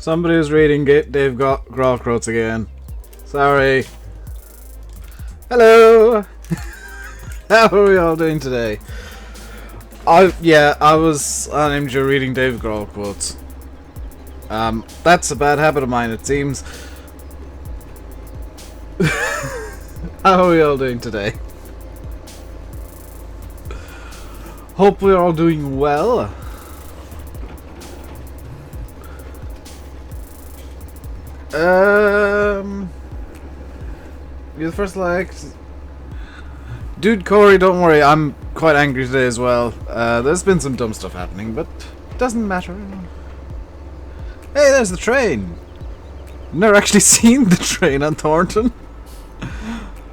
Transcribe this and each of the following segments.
Somebody was reading Dave Grohl quotes again. Sorry. Hello! How are we all doing today? I was on MJ reading Dave Grohl quotes. That's a bad habit of mine, it seems. How are we all doing today? Hope we're all doing well. You're the first like. Dude, Corey, don't worry, I'm quite angry today as well. There's been some dumb stuff happening, but it doesn't matter. Hey, there's the train! Never actually seen the train on Thornton.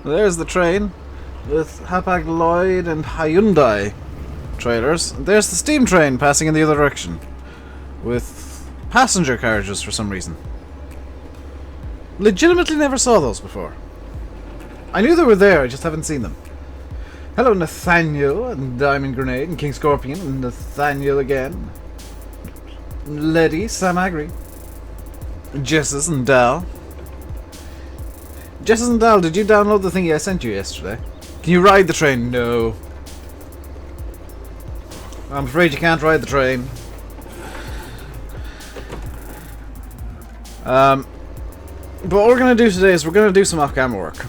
There's the train with Hapag Lloyd and Hyundai trailers. There's the steam train passing in the other direction with passenger carriages for some reason. Legitimately never saw those before. I knew they were there, I just haven't seen them. Hello Nathaniel and Diamond Grenade and King Scorpion and Nathaniel again. Letty, Sam Agri. Jessus and Dal. Jessus and Dal, did you download the thingy I sent you yesterday? Can you ride the train? No. I'm afraid you can't ride the train. But what we're going to do today is we're going to do some off-camera work.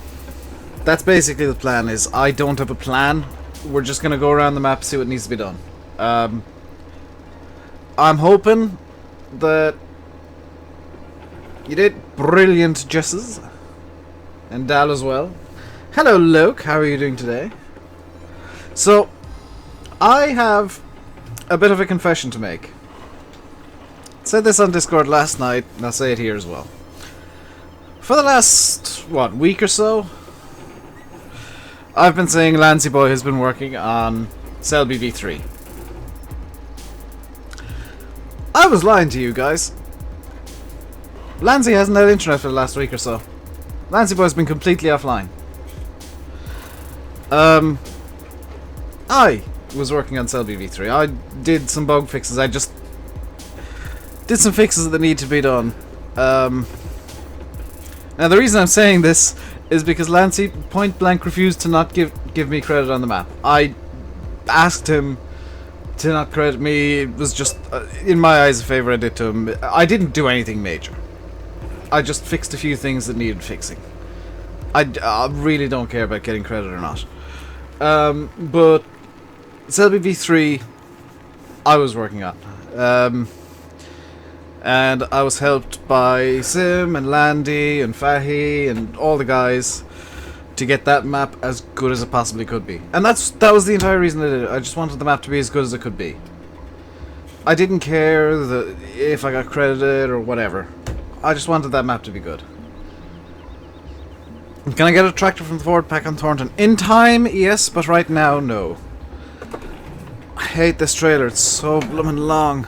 That's basically the plan. Is I don't have a plan. We're just going to go around the map, see what needs to be done. I'm hoping that you did brilliant, Jesses. And Dal as well. Hello, Luke. How are you doing today? So, I have a bit of a confession to make. I said this on Discord last night, and I'll say it here as well. For the last, week or so, I've been saying Lancey Boy has been working on Selby V3. I was lying to you guys. Lancey hasn't had internet for the last week or so. Lancey Boy's been completely offline. I was working on Selby V3. I did some bug fixes. I just did some fixes that need to be done. Now the reason I'm saying this is because Lancey point blank refused to not give me credit on the map. I asked him to not credit me. It was just, in my eyes, a favour I did to him. I didn't do anything major. I just fixed a few things that needed fixing. I really don't care about getting credit or not. But Selby V3 I was working on. And I was helped by Sim and Landy and Fahy and all the guys to get that map as good as it possibly could be. And that was the entire reason I did it. I just wanted the map to be as good as it could be. I didn't care if I got credited or whatever. I just wanted that map to be good. Can I get a tractor from the Ford pack on Thornton? In time, yes, but right now, no. I hate this trailer, it's so bloomin' long.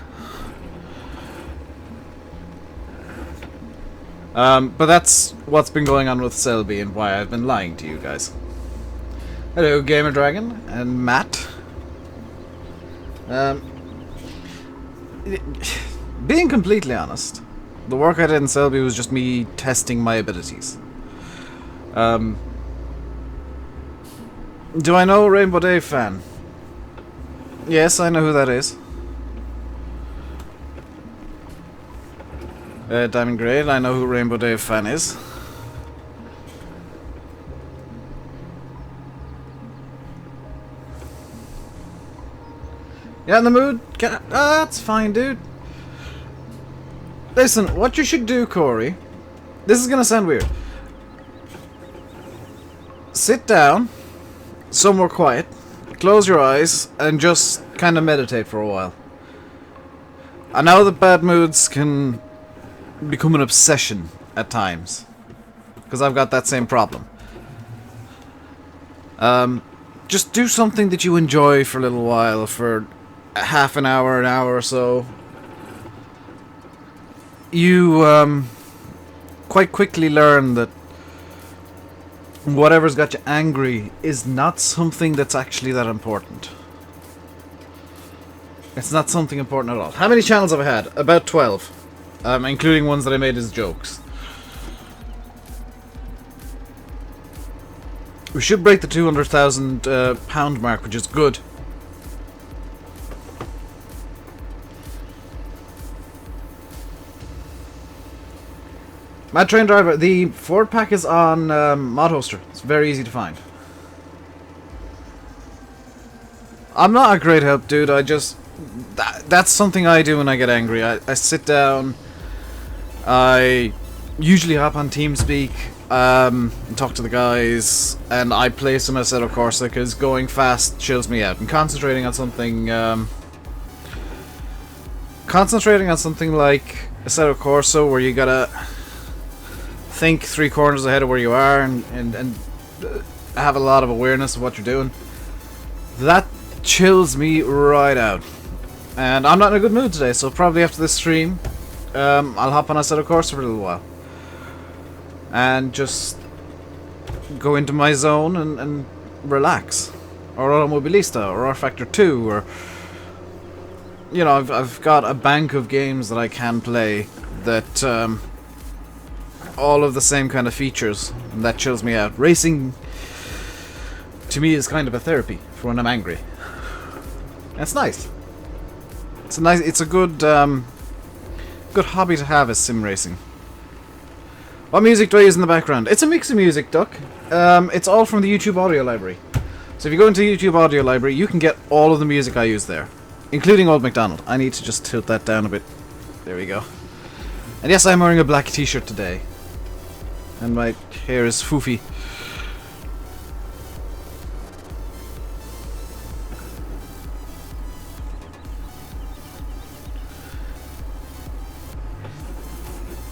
But that's what's been going on with Selby and why I've been lying to you guys. Hello, Gamer Dragon and Matt. Being completely honest, the work I did in Selby was just me testing my abilities. Do I know Rainbow Dave fan? Yes, I know who that is. Diamond Grade, I know who Rainbow Dave fan is. Yeah, in the mood? That's fine, dude. Listen, what you should do, Corey, this is gonna sound weird. Sit down, somewhere quiet, close your eyes, and just kind of meditate for a while. I know that bad moods can become an obsession at times, because I've got that same problem. Just do something that you enjoy for a little while, for half an hour or so. You quite quickly learn that whatever's got you angry is not something that's actually that important. It's not something important at all. How many channels have I had? About 12. including ones that I made as jokes. We should break the 200,000 pound mark, which is good. Mad Train Driver, the Ford pack is on Mod Hoster. It's very easy to find. I'm not a great help, dude. I just... That's something I do when I get angry. I sit down. I usually hop on TeamSpeak. And talk to the guys. And I play some Assetto Corsa because going fast chills me out. And concentrating on something... concentrating on something like Assetto Corsa where you gotta... think 3 corners ahead of where you are and have a lot of awareness of what you're doing. That chills me right out. And I'm not in a good mood today, so probably after this stream, I'll hop on a set of course for a little while. And just go into my zone and relax. Or Automobilista, or R Factor 2, or... You know, I've got a bank of games that I can play that, all of the same kind of features, and that chills me out. Racing, to me, is kind of a therapy for when I'm angry. And it's nice. It's a good, good hobby to have, is sim racing. What music do I use in the background? It's a mix of music, Duck. It's all from the YouTube audio library. So if you go into the YouTube audio library, you can get all of the music I use there, including Old MacDonald. I need to just tilt that down a bit. There we go. And yes, I'm wearing a black t-shirt today. And my hair is foofy.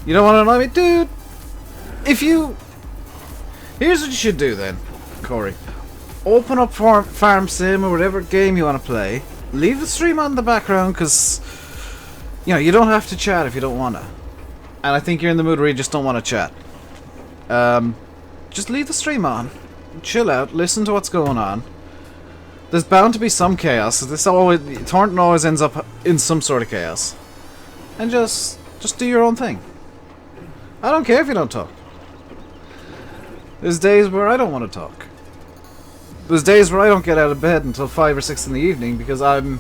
You don't want to know me? Dude! If you... Here's what you should do then, Corey. Open up Farm Sim or whatever game you want to play. Leave the stream on in the background because... You know, you don't have to chat if you don't want to. And I think you're in the mood where you just don't want to chat. Just leave the stream on. Chill out, listen to what's going on. There's bound to be some chaos. Thornton always ends up in some sort of chaos. And just do your own thing. I don't care if you don't talk. There's days where I don't want to talk. There's days where I don't get out of bed until 5 or 6 in the evening because I'm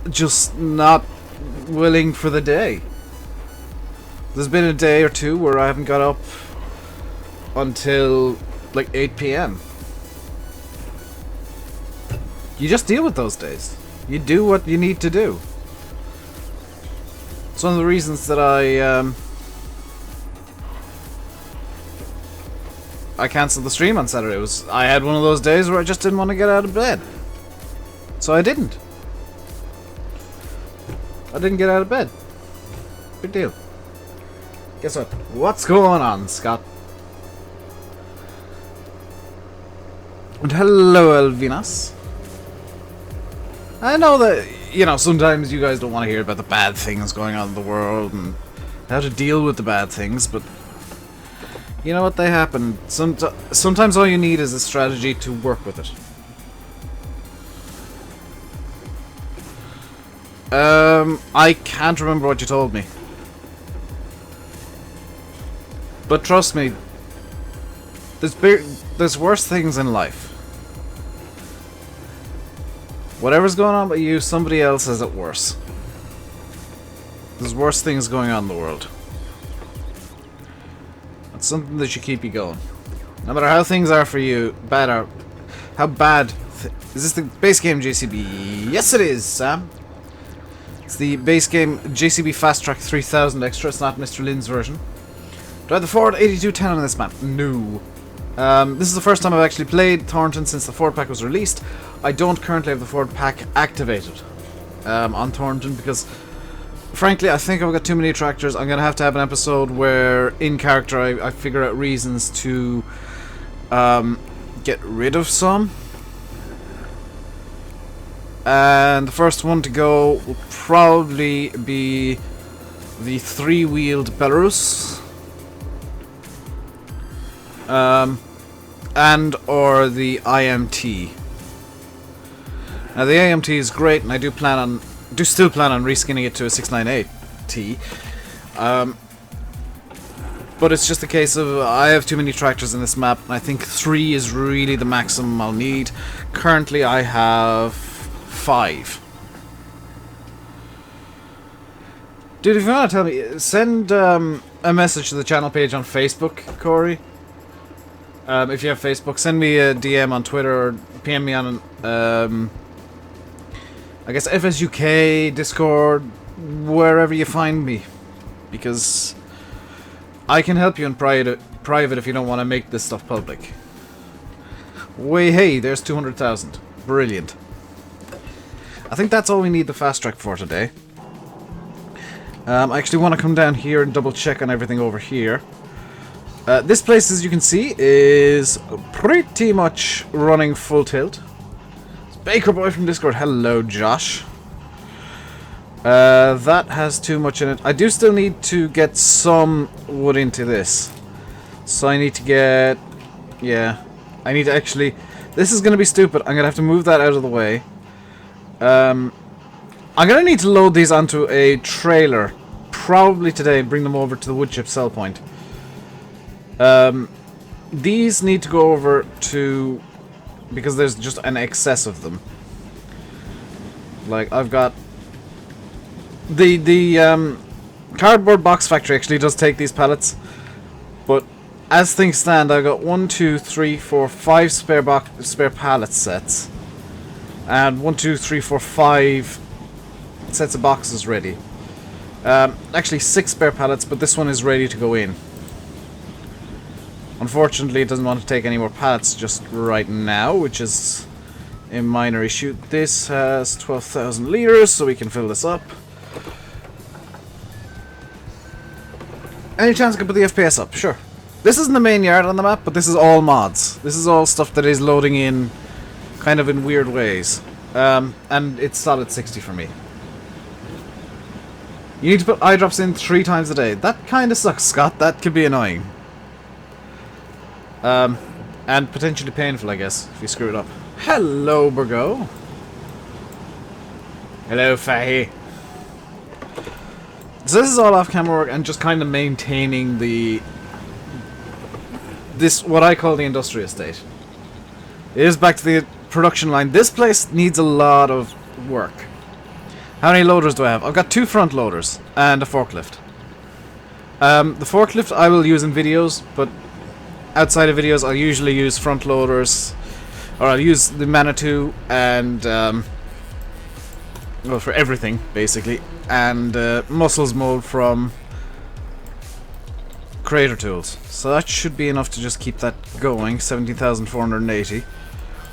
just not willing for the day. There's been a day or two where I haven't got up until like 8 PM. You just deal with those days. You do what you need to do. It's one of the reasons that I cancelled the stream on Saturday. I had one of those days where I just didn't want to get out of bed. So I didn't. I didn't get out of bed. Big deal. Guess what? What's going on, Scott? And hello, Elvinas. I know that, you know, sometimes you guys don't want to hear about the bad things going on in the world and how to deal with the bad things, but you know what? They happen. Sometimes all you need is a strategy to work with it. I can't remember what you told me. But trust me, there's worse things in life. Whatever's going on with you, somebody else has it worse. There's worse things going on in the world. That's something that should keep you going. No matter how things are for you, how bad... Is this the base game JCB? Yes it is, Sam. It's the base game JCB Fast Track 3000 Extra. It's not Mr. Lynn's version. Do I have the Ford 8210 on this map? No. This is the first time I've actually played Thornton since the Ford pack was released. I don't currently have the Ford pack activated on Thornton because, frankly, I think I've got too many tractors. I'm going to have an episode where, in character, I figure out reasons to get rid of some. And the first one to go will probably be the 3-wheeled Belarus. And or the IMT. Now the AMT is great, and I do plan on do still plan on reskinning it to a 698T. But it's just a case of I have too many tractors in this map, and I think 3 is really the maximum I'll need. Currently I have 5. Dude, if you want to tell me, send a message to the channel page on Facebook, Corey. If you have Facebook, send me a DM on Twitter or PM me on, I guess FSUK, Discord, wherever you find me. Because I can help you in private if you don't want to make this stuff public. Wait, hey, there's 200,000. Brilliant. I think that's all we need the fast track for today. I actually want to come down here and double check on everything over here. This place, as you can see, is pretty much running full tilt. It's Baker Boy from Discord. Hello, Josh. That has too much in it. I do still need to get some wood into this. So I need to get... Yeah. I need to actually... This is going to be stupid. I'm going to have to move that out of the way. I'm going to need to load these onto a trailer. Probably today and bring them over to the wood chip sell point. These need to go over to... Because there's just an excess of them. Like, I've got... The cardboard box factory actually does take these pallets. But as things stand, I've got 1, 2, 3, 4, 5 spare pallet sets. And 1, 2, 3, 4, 5 sets of boxes ready. Actually 6 spare pallets, but this one is ready to go in. Unfortunately, it doesn't want to take any more pallets just right now, which is a minor issue. This has 12,000 liters, so we can fill this up. Any chance I can put the FPS up? Sure. This isn't the main yard on the map, but this is all mods. This is all stuff that is loading in kind of in weird ways. And it's solid 60 for me. You need to put eye drops in 3 times a day. That kind of sucks, Scott. That could be annoying. And potentially painful, I guess, if you screw it up. Hello, Burgo. Hello, Fahy. So this is all off-camera work and just kind of maintaining this, what I call the industrial estate. It is back to the production line. This place needs a lot of work. How many loaders do I have? I've got 2 front loaders and a forklift. The forklift I will use in videos, but outside of videos I'll usually use front loaders, or I'll use the Manitou and well, for everything basically, and Muscles mold from Creator Tools. So that should be enough to just keep that going. 17,480.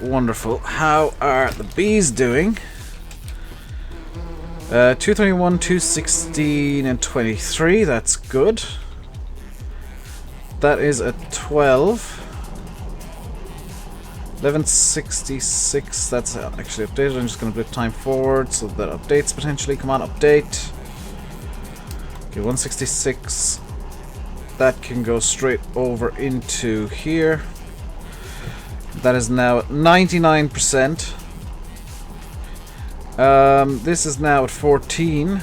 Wonderful. How are the bees doing? 221, 216, and 23. That's good. That is a 12. 1166. That's actually updated. I'm just going to put time forward so that updates potentially. Come on, update. Okay, 166. That can go straight over into here. That is now at 99%. This is now at 14.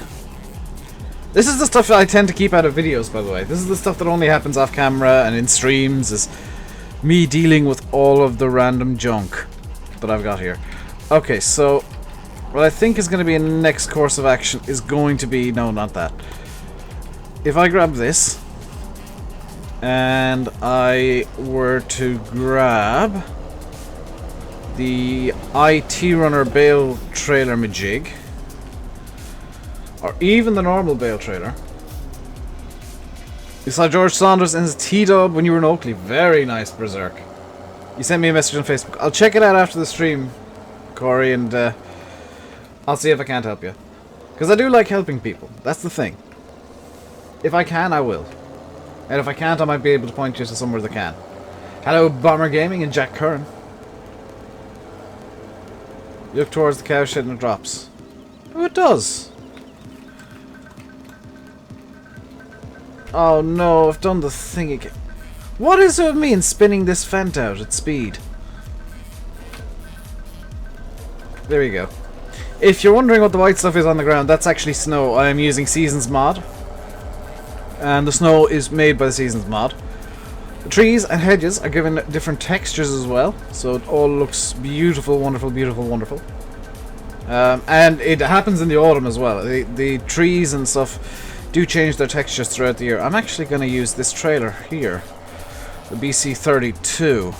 This is the stuff that I tend to keep out of videos, by the way. This is the stuff that only happens off camera and in streams, is me dealing with all of the random junk that I've got here. Okay, so what I think is going to be a next course of action is going to be... No, not that. If I grab this, and I were to grab the IT Runner bale trailer majig, or even the normal bale trailer. You saw George Saunders and his T-dub when you were in Oakley. Very nice, Berserk. You sent me a message on Facebook. I'll check it out after the stream, Corey, and I'll see if I can't help you. Because I do like helping people. That's the thing. If I can, I will. And if I can't, I might be able to point you to somewhere that can. Hello, Bomber Gaming and Jack Curran. You look towards the cow shed and it drops. Oh, it does. Oh no, I've done the thing again. What is it with me in spinning this vent out at speed? There we go. If you're wondering what the white stuff is on the ground, that's actually snow. I am using Seasons mod, and the snow is made by the Seasons mod. The trees and hedges are given different textures as well, so it all looks beautiful, wonderful, beautiful, wonderful. And it happens in the autumn as well. The trees and stuff do change their textures throughout the year. I'm actually going to use this trailer here, the BC32.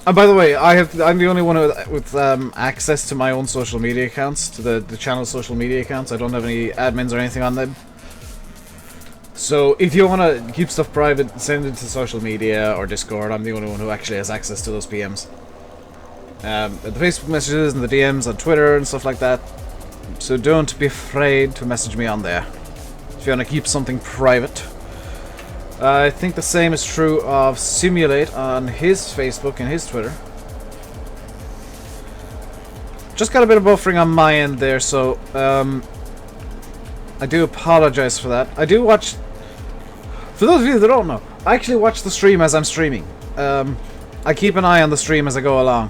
And by the way, I'm the only one with access to my own social media accounts, to the channel's social media accounts. I don't have any admins or anything on them. So if you want to keep stuff private, send it to social media or Discord. I'm the only one who actually has access to those PMs. The Facebook messages and the DMs on Twitter and stuff like that. So don't be afraid to message me on there if you want to keep something private. I think the same is true of Simulate on his Facebook and his Twitter. Just got a bit of buffering on my end there, so I do apologize for that. I do watch... For those of you that don't know, I actually watch the stream as I'm streaming. I keep an eye on the stream as I go along,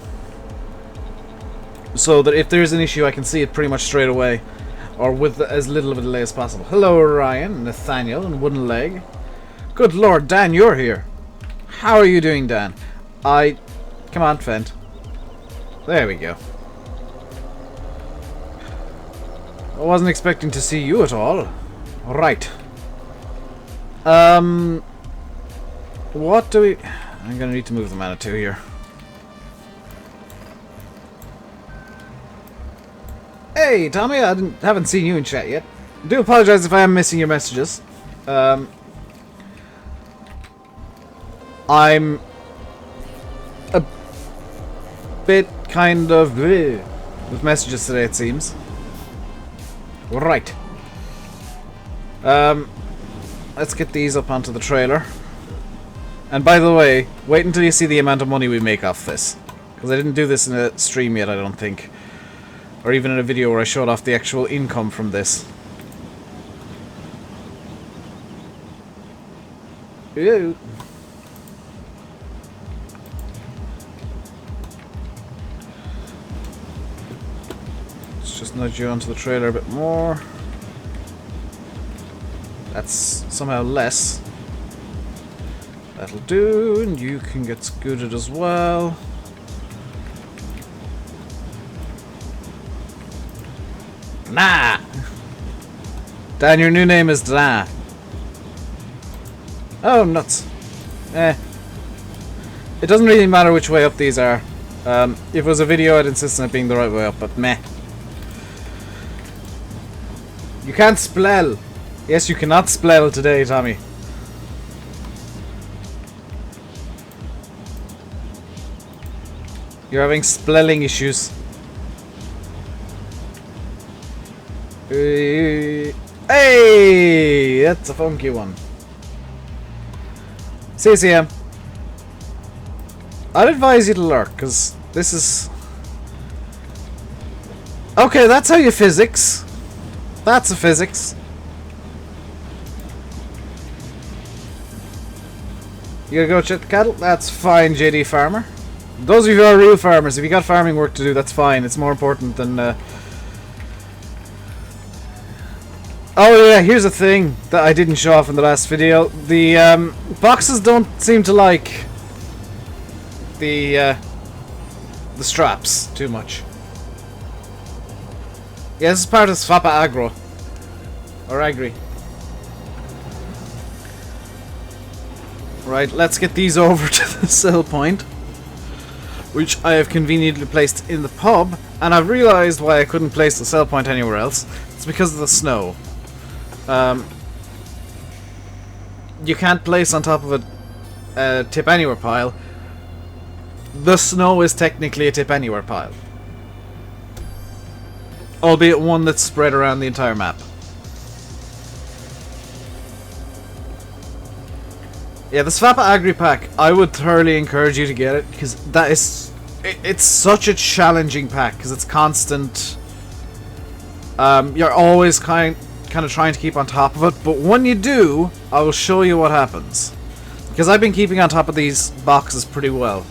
so that if there's an issue I can see it pretty much straight away, or with as little of a delay as possible. Hello Ryan, Nathaniel, and Wooden Leg. Good lord, Dan, you're here. How are you doing, Dan? Come on, Fent. There we go. I wasn't expecting to see you at all. Right. What do we... I'm gonna need to move the Manitou here. Hey, Tommy, I haven't seen you in chat yet. I do apologize if I am missing your messages. I'm a bit kind of bleh with messages today, it seems. Right. Let's get these up onto the trailer. And by the way, wait until you see the amount of money we make off this. Because I didn't do this in a stream yet, I don't think. Or even in a video where I showed off the actual income from this. Ew. Let's just nudge you onto the trailer a bit more. That's somehow less. That'll do, and you can get scooted as well. Nah! Dan, your new name is Nah. Oh, nuts. It doesn't really matter which way up these are. If it was a video, I'd insist on it being the right way up, but meh. You can't splell. Yes, you cannot splell today, Tommy. You're having spelling issues. Hey! That's a funky one. CCM. I'd advise you to lurk, because this is... Okay, that's how you physics. That's a physics. You gotta go check the cattle? That's fine, JD Farmer. Those of you who are real farmers, if you got farming work to do, that's fine. It's more important than... Oh yeah, here's a thing that I didn't show off in the last video. The boxes don't seem to like the straps too much. Yeah, this is part of Swappa Agro. Or Agri. Right, let's get these over to the sell point, which I have conveniently placed in the pub, and I've realised why I couldn't place the sell point anywhere else. It's because of the snow. You can't place on top of a tip anywhere pile. The snow is technically a tip anywhere pile, albeit one that's spread around the entire map. Yeah, the Swappa Agri pack, I would thoroughly encourage you to get it, because that is... It's such a challenging pack, because it's constant. You're always kind of trying to keep on top of it, but when you do, I will show you what happens. Because I've been keeping on top of these boxes pretty well.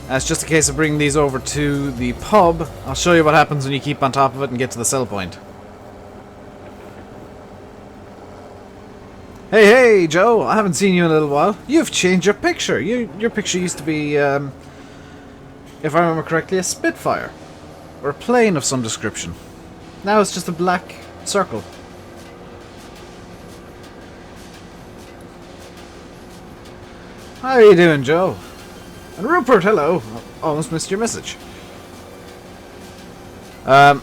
It's just a case of bringing these over to the pub. I'll show you what happens when you keep on top of it and get to the sell point. Hey, hey, Joe! I haven't seen you in a little while. You've changed your picture. Your picture used to be, if I remember correctly, a Spitfire. Or a plane of some description. Now it's just a black circle. How are you doing, Joe? And Rupert, hello. Almost missed your message. I'm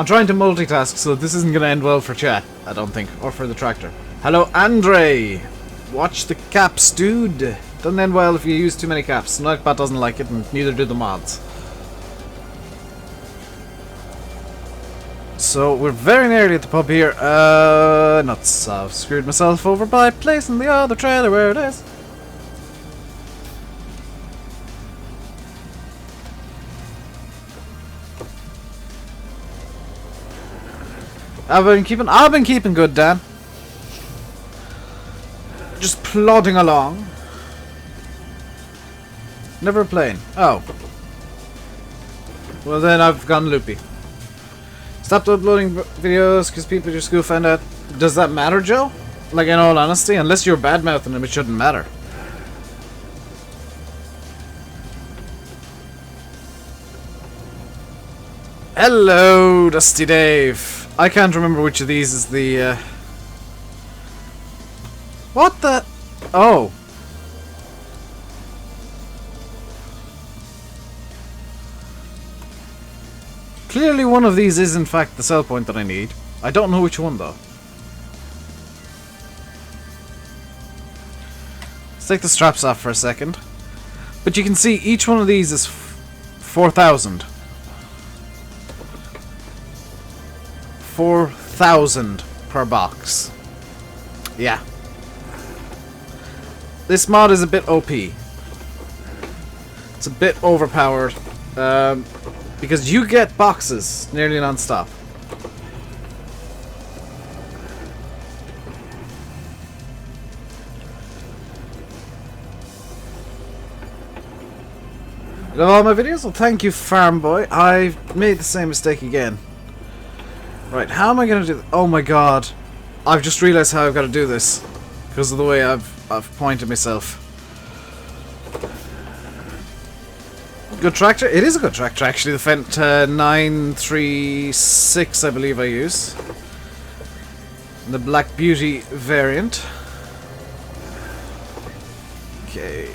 trying to multitask, so this isn't going to end well for chat, I don't think, or for the tractor. Hello, Andre. Watch the caps, dude. Doesn't end well if you use too many caps. Nightbot doesn't like it, and neither do the mods. So, we're very nearly at the pub here. Nuts. I've screwed myself over by placing the other trailer where it is. I've been keeping good, Dan. Just plodding along. Never playing. Oh. Well then I've gone loopy. Stopped uploading videos because people at your school found out. Does that matter, Joe? Like, in all honesty, unless you're bad-mouthing them, it shouldn't matter. Hello, Dusty Dave. I can't remember which of these is the, What the... Oh. Clearly one of these is in fact the sell point that I need. I don't know which one though. Let's take the straps off for a second. But you can see each one of these is 4,000. 4,000 per box. Yeah. This mod is a bit OP. It's a bit overpowered. Because you get boxes nearly non-stop. You love all my videos? Well, thank you, Farm Boy. I've made the same mistake again. Right, how am I going to do this? Oh my god. I've just realised how I've got to do this. Because of the way I've pointed myself. Good tractor? It is a good tractor, actually. The Fent 936, I believe I use. The Black Beauty variant. Okay.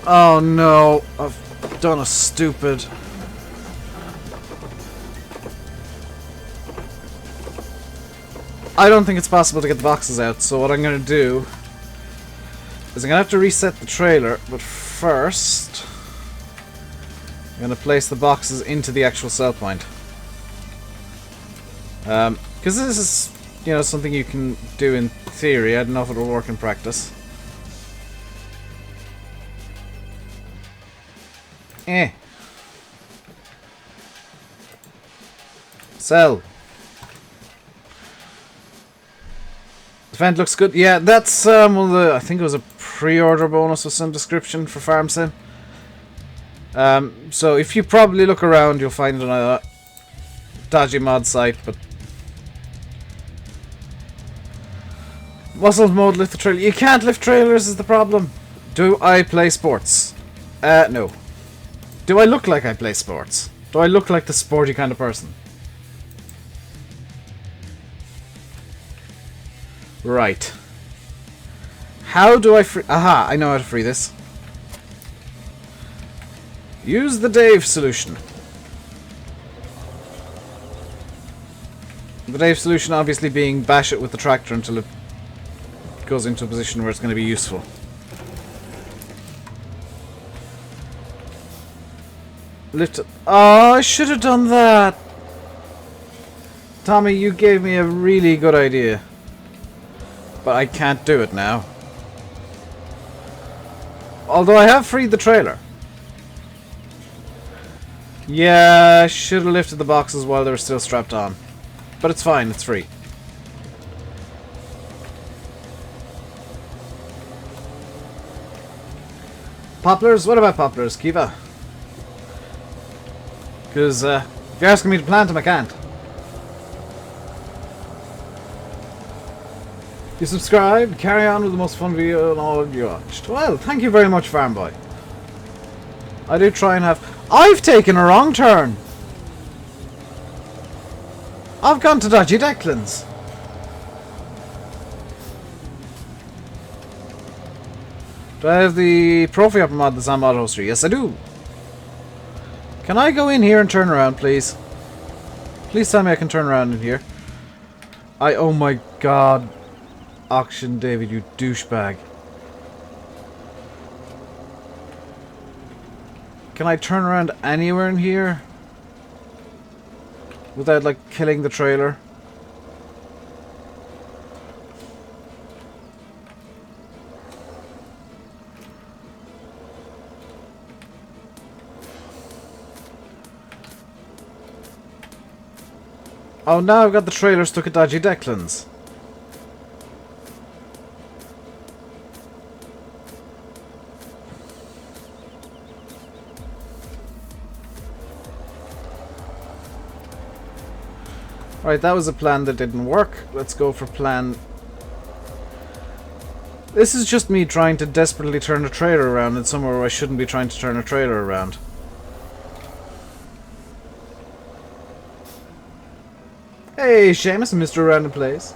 Oh no, I've done a stupid... I don't think it's possible to get the boxes out, so what I'm going to do is I'm going to have to reset the trailer, but first I'm going to place the boxes into the actual sell point. Because this is, you know, something you can do in theory. I don't know if it will work in practice. Sell. The Fent looks good. Yeah, that's well, I think it was a pre-order bonus of some description for Farm Sim. So if you probably look around, you'll find another dodgy mod site, but muscle mode lift the trailer. You can't lift trailers is the problem. Do I play sports? No. Do I look like I play sports? Do I look like the sporty kind of person? Right. How do I free... Aha, I know how to free this. Use the Dave solution. The Dave solution obviously being bash it with the tractor until it goes into a position where it's going to be useful. Lift it. Oh, I should have done that. Tommy, you gave me a really good idea. But I can't do it now. Although I have freed the trailer. Yeah, I should have lifted the boxes while they were still strapped on. But it's fine, it's free. Poplars? What about poplars, Kiva? Because if you're asking me to plant them, I can't. You subscribed, carry on with the most fun video and all you watched. Well, thank you very much, Farm Boy. I do try and have... I've taken a wrong turn! I've gone to dodgy Declan's. Do I have the Profi Upper mod that's on Mod Hoster? Yes, I do. Can I go in here and turn around, please? Please tell me I can turn around in here. Oh my god. Oxygendavid, you douchebag. Can I turn around anywhere in here? Without, like, killing the trailer? Oh, now I've got the trailer stuck at dodgy Declan's. Right, that was a plan that didn't work. Let's go for plan... This is just me trying to desperately turn a trailer around in somewhere where I shouldn't be trying to turn a trailer around. Hey, Seamus and Mr. Random Place.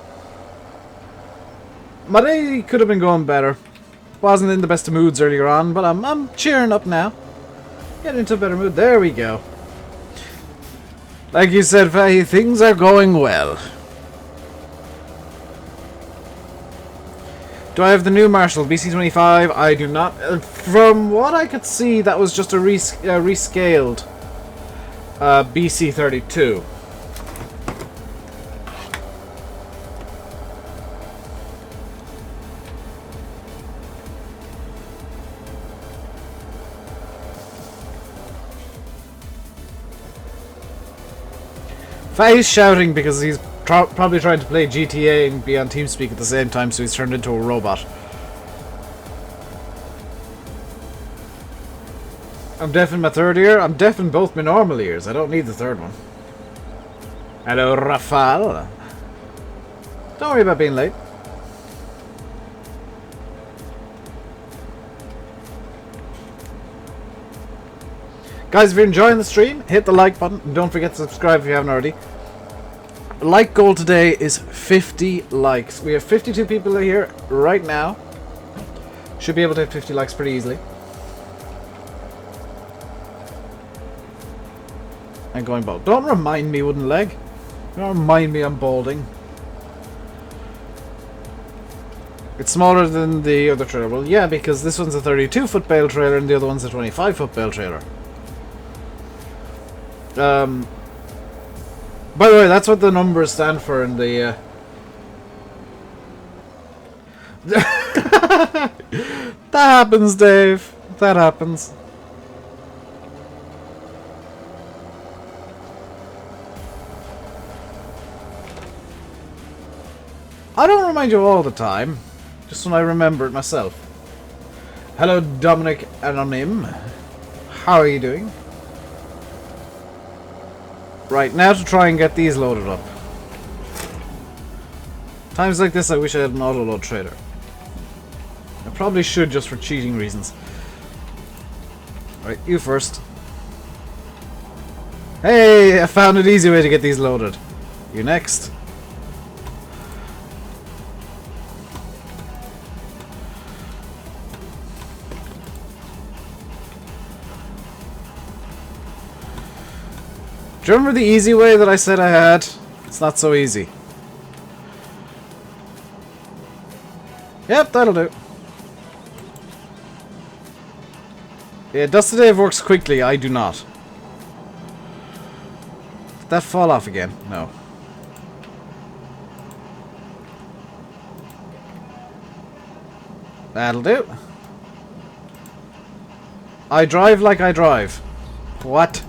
My day could have been going better. Wasn't in the best of moods earlier on, but I'm cheering up now. Getting into a better mood. There we go. Like you said, Faye, things are going well. Do I have the new Marshall BC25? I do not. From what I could see, that was just a rescaled BC32. Faye's shouting because he's probably trying to play GTA and be on TeamSpeak at the same time, so he's turned into a robot. I'm deaf in my third ear. I'm deaf in both my normal ears. I don't need the third one. Hello, Rafal. Don't worry about being late. Guys, if you're enjoying the stream, hit the like button and don't forget to subscribe if you haven't already. Like goal today is 50 likes. We have 52 people here right now. Should be able to hit 50 likes pretty easily. And going bald. Don't remind me, wooden leg. Don't remind me I'm balding. It's smaller than the other trailer. Well, yeah, because this one's a 32-foot bale trailer and the other one's a 25-foot bale trailer. By the way, that's what the numbers stand for in the That happens, Dave. That happens. I don't remind you all the time, just when I remember it myself. Hello, Dominic Anonym. How are you doing? Right, now to try and get these loaded up. Times like this I wish I had an auto-load trailer. I probably should just for cheating reasons. Right, you first. Hey, I found an easy way to get these loaded. You next. Do you remember the easy way that I said I had? It's not so easy. Yep, that'll do. Yeah, Dusty Dave works quickly, I do not. Did that fall off again? No. That'll do. I drive like I drive. What?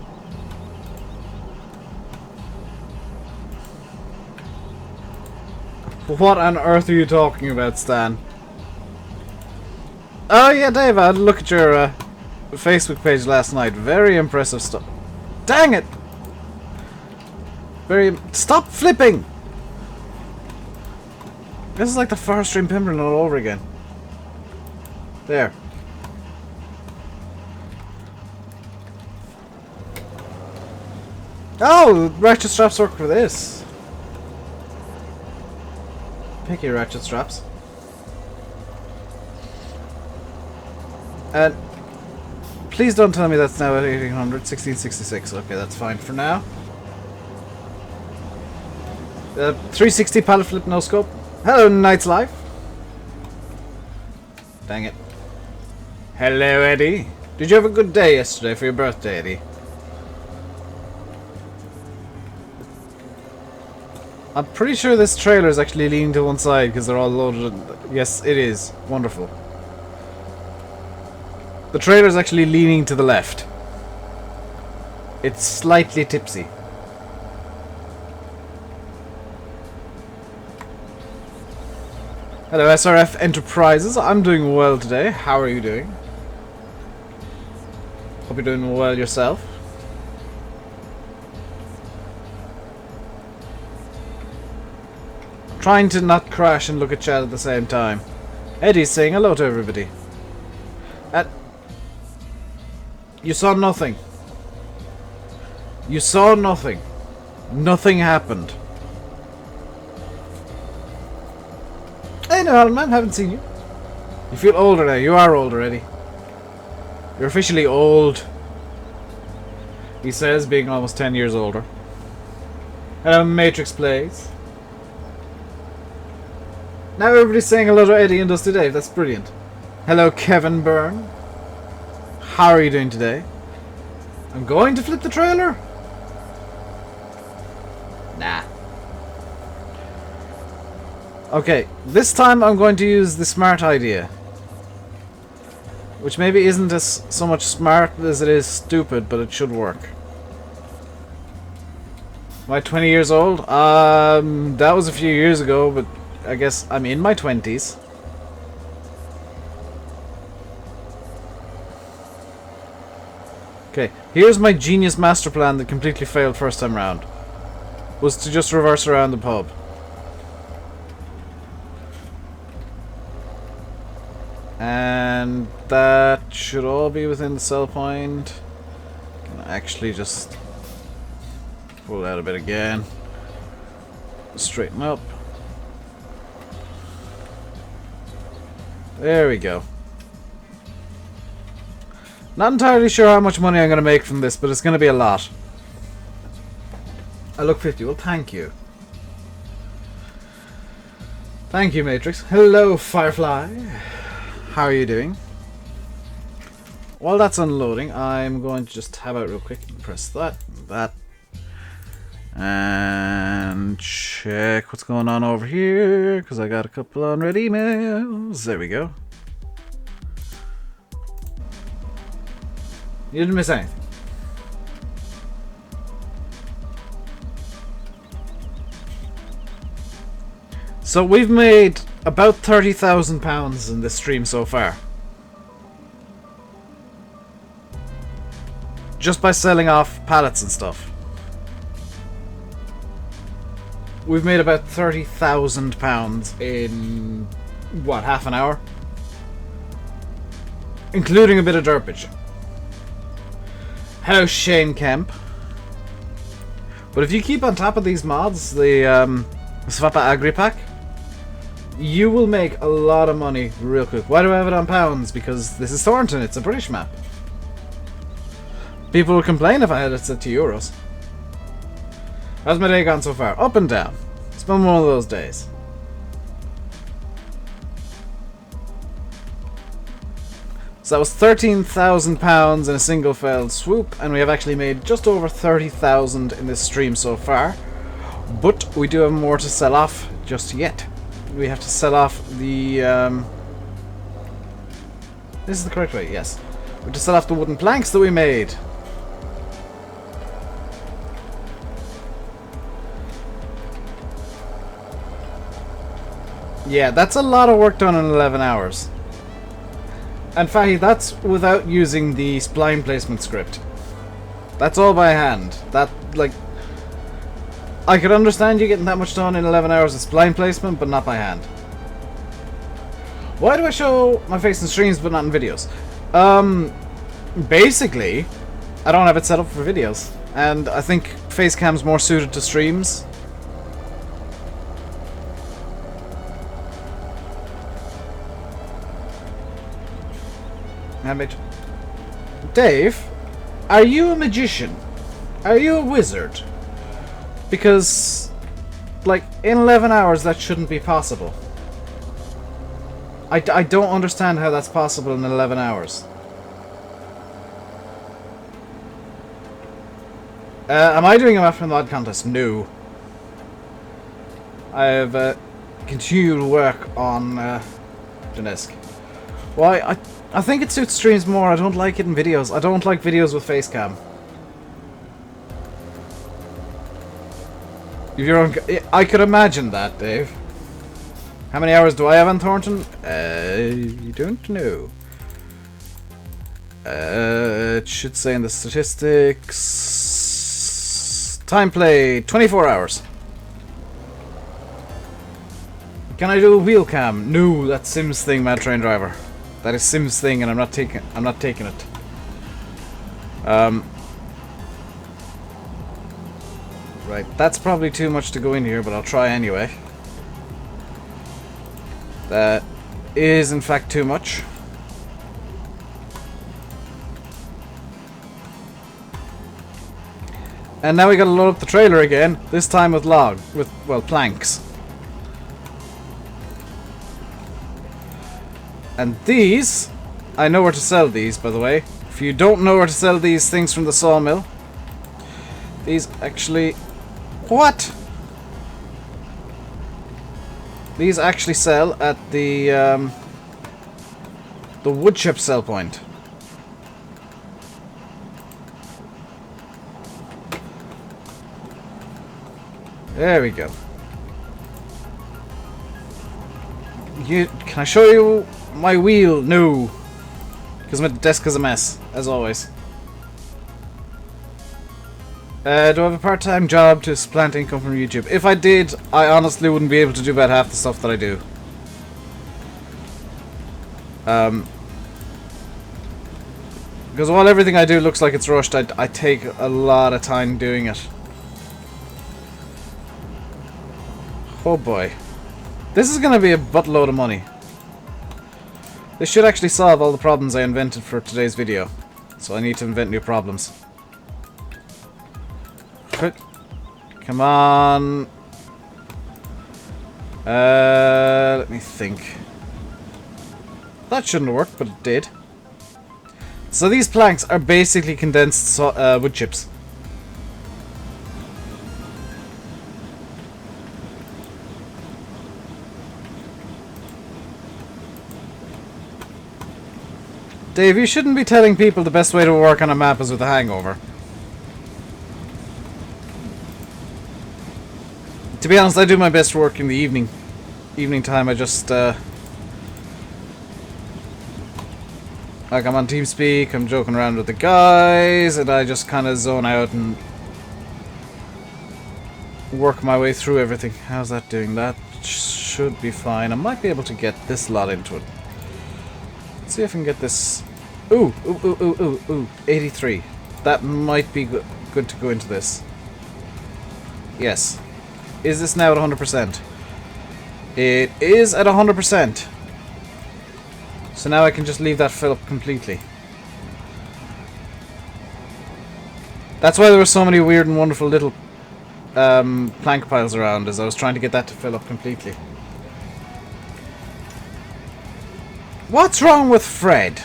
What on earth are you talking about, Stan? Oh yeah, Dave, I had a look at your Facebook page last night. Very impressive stuff. Dang it! Stop flipping! This is like the Far Stream Pimpern all over again. There. Oh, ratchet straps work for this. Picky ratchet straps. And please don't tell me that's now at 1800, 1666. Okay, that's fine for now. 360 pallet flip, no scope. Hello, Knight's Life. Dang it. Hello, Eddie. Did you have a good day yesterday for your birthday, Eddie? I'm pretty sure this trailer is actually leaning to one side because they're all loaded. Yes, it is. Wonderful. The trailer is actually leaning to the left. It's slightly tipsy. Hello, SRF Enterprises. I'm doing well today. How are you doing? Hope you're doing well yourself. Trying to not crash and look at chat at the same time. Eddie's saying hello to everybody. You saw nothing. You saw nothing. Nothing happened. Hey, no, Alan, man, haven't seen you. You feel older now. You are old already. You're officially old. He says, being almost 10 years older. Hello, Matrix Plays. Now everybody's saying hello to Eddie and Dusty Dave. That's brilliant. Hello, Kevin Byrne. How are you doing today? I'm going to flip the trailer? Nah. Okay, this time I'm going to use the smart idea. Which maybe isn't as so much smart as it is stupid, but it should work. Am I 20 years old? That was a few years ago, but I guess I'm in my 20s. Okay, here's my genius master plan that completely failed first time round. Was to just reverse around the pub. And that should all be within the sell point. Can I actually just pull out a bit again. Straighten up. There we go. Not entirely sure how much money I'm going to make from this, but it's going to be a lot. I look 50. Well, thank you. Thank you, Matrix. Hello, Firefly. How are you doing? While that's unloading, I'm going to just tab out real quick and press that, and check what's going on over here, because I got a couple unread emails. There we go. You didn't miss anything. So we've made about £30,000 in this stream so far. Just by selling off pallets and stuff. We've made about £30,000 in, what, half an hour? Including a bit of derpage. Hello, Shane Kemp. But if you keep on top of these mods, the Svapa Agri Pack, you will make a lot of money real quick. Why do I have it on pounds? Because this is Thornton, it's a British map. People would complain if I had it set to euros. How's my day gone so far? Up and down. It's been one of those days. So that was £13,000 in a single fell swoop, and we have actually made just over 30,000 in this stream so far. But we do have more to sell off just yet. We have to sell off the... This is the correct way, yes. We have to sell off the wooden planks that we made. Yeah, that's a lot of work done in 11 hours. And Fahy, that's without using the spline placement script. That's all by hand. That, like... I could understand you getting that much done in 11 hours of spline placement, but not by hand. Why do I show my face in streams but not in videos? Basically, I don't have it set up for videos. And I think Facecam's more suited to streams. Dave, are you a magician? Are you a wizard? Because, like, in 11 hours that shouldn't be possible. I don't understand how that's possible in 11 hours. Am I doing a map from the mod contest? No. I have continued work on Genesk. Why? I think it suits streams more. I don't like it in videos. I don't like videos with Facecam. If you're on, I could imagine that, Dave. How many hours do I have on Thornton? You don't know. It should say in the statistics. Time played 24 hours. Can I do a wheel cam? No, that's Sim's thing, Mad Train Driver. That is Sim's thing, and I'm not taking it. Right, that's probably too much to go in here, but I'll try anyway. That is, in fact, too much. And now we gotta load up the trailer again, this time with planks. And these, I know where to sell these, by the way. If you don't know where to sell these things from the sawmill, these actually... What? These actually sell at the wood chip sell point. There we go. Can I show you my wheel? No. Because my desk is a mess, as always. Do I have a part-time job to supplant income from YouTube? If I did, I honestly wouldn't be able to do about half the stuff that I do. Because while everything I do looks like it's rushed, I take a lot of time doing it. Oh boy. This is going to be a buttload of money. This should actually solve all the problems I invented for today's video. So I need to invent new problems. Come on. Let me think. That shouldn't have worked, but it did. So these planks are basically condensed wood chips. Dave, you shouldn't be telling people the best way to work on a map is with a hangover. To be honest, I do my best work in the evening. Evening time, I just, like, I'm on TeamSpeak, I'm joking around with the guys, and I just kind of zone out and work my way through everything. How's that doing? That should be fine. I might be able to get this lot into it. Let's see if I can get this. Ooh, 83. That might be good to go into this. Yes. Is this now at 100%? It is at 100%. So now I can just leave that fill up completely. That's why there were so many weird and wonderful little plank piles around, as I was trying to get that to fill up completely. What's wrong with Fred?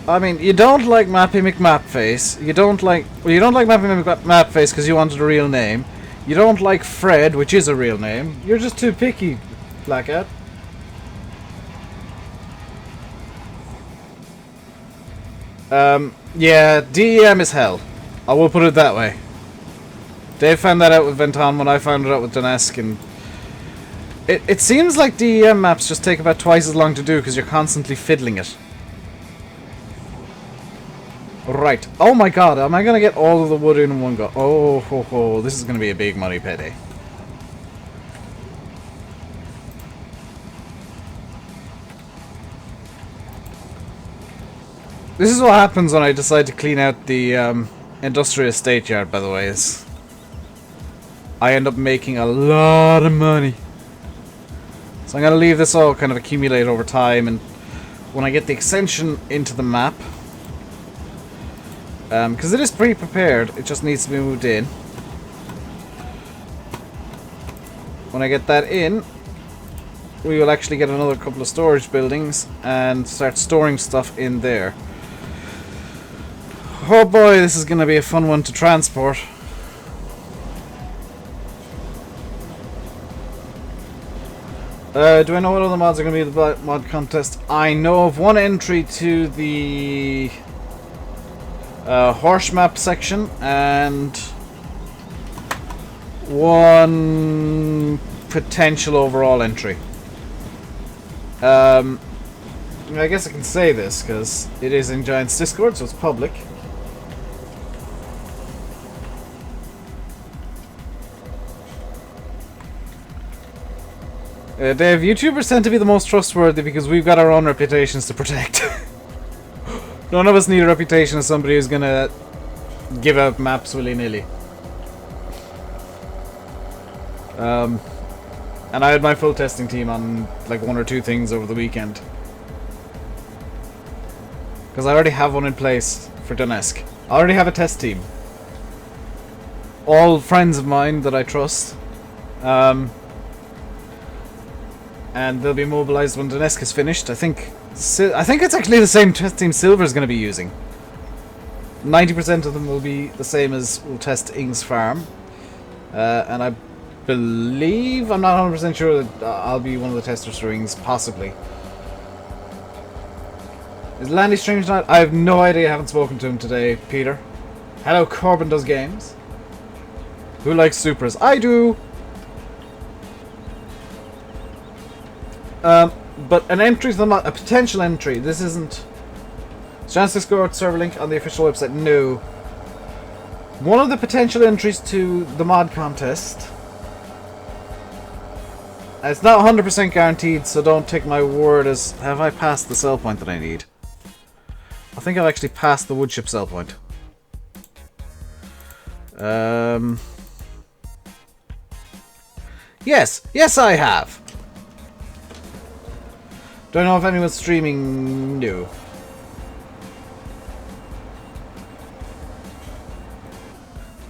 I mean, you don't like Mappy McMapface. You don't like Mappy McMapface because you wanted a real name. You don't like Fred, which is a real name. You're just too picky, Blackhat. Yeah, DEM is hell. I will put it that way. Dave found that out with Venton when I found it out with Donetsk, and it seems like DEM maps just take about twice as long to do because you're constantly fiddling it. Right. Oh my god, am I going to get all of the wood in one go? Oh, ho, ho. This is going to be a big money payday. This is what happens when I decide to clean out the industrial estate yard, by the way. Is I end up making a lot of money. So I'm going to leave this all kind of accumulate over time, and when I get the extension into the map, because it is pre-prepared, it just needs to be moved in. When I get that in, we will actually get another couple of storage buildings and start storing stuff in there. Oh boy, this is going to be a fun one to transport. Do I know what other mods are going to be in the mod contest? I know of one entry to the horse map section and one potential overall entry. I guess I can say this because it is in Giant's Discord, so it's public. Dave, YouTubers tend to be the most trustworthy because we've got our own reputations to protect. None of us need a reputation as somebody who's gonna give out maps willy-nilly. And I had my full testing team on like 1 or 2 things over the weekend. Because I already have one in place for Donetsk. I already have a test team. All friends of mine that I trust. And they'll be mobilized when Donetsk is finished. I think it's actually the same test team Silver is going to be using. 90% of them will be the same as will test Ing's farm. And I believe, I'm not 100% sure that I'll be one of the testers for Ing's, possibly. Is Landy streaming tonight? I have no idea, I haven't spoken to him today, Peter. Hello, Corbin does games. Who likes Supras? I do! But an entry to the mod, a potential entry. This isn't Chance to score server link on the official website. No. One of the potential entries to the mod contest. It's not 100% guaranteed, so don't take my word as have I passed the sell point that I need. I think I've actually passed the woodchip sell point. Yes, I have. Don't know if anyone's streaming. No.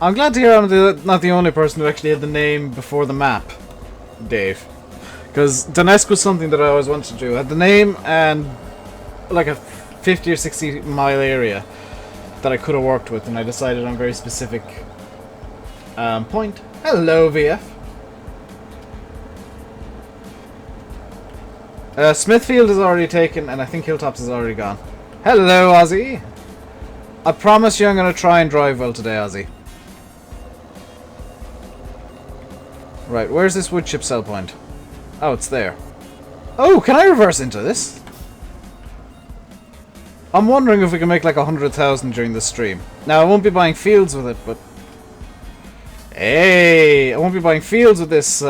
I'm glad to hear I'm not the only person who actually had the name before the map, Dave. Because Donetsk was something that I always wanted to do. I had the name and like a 50 or 60 mile area that I could have worked with, and I decided on a very specific point. Hello, VF. Smithfield is already taken, and I think Hilltops is already gone. Hello, Ozzy. I promise you I'm going to try and drive well today, Ozzy. Right, where's this woodchip sell point? Oh, it's there. Oh, can I reverse into this? I'm wondering if we can make like 100,000 during the stream. Now, I won't be buying fields with it, but... Hey! I won't be buying fields with this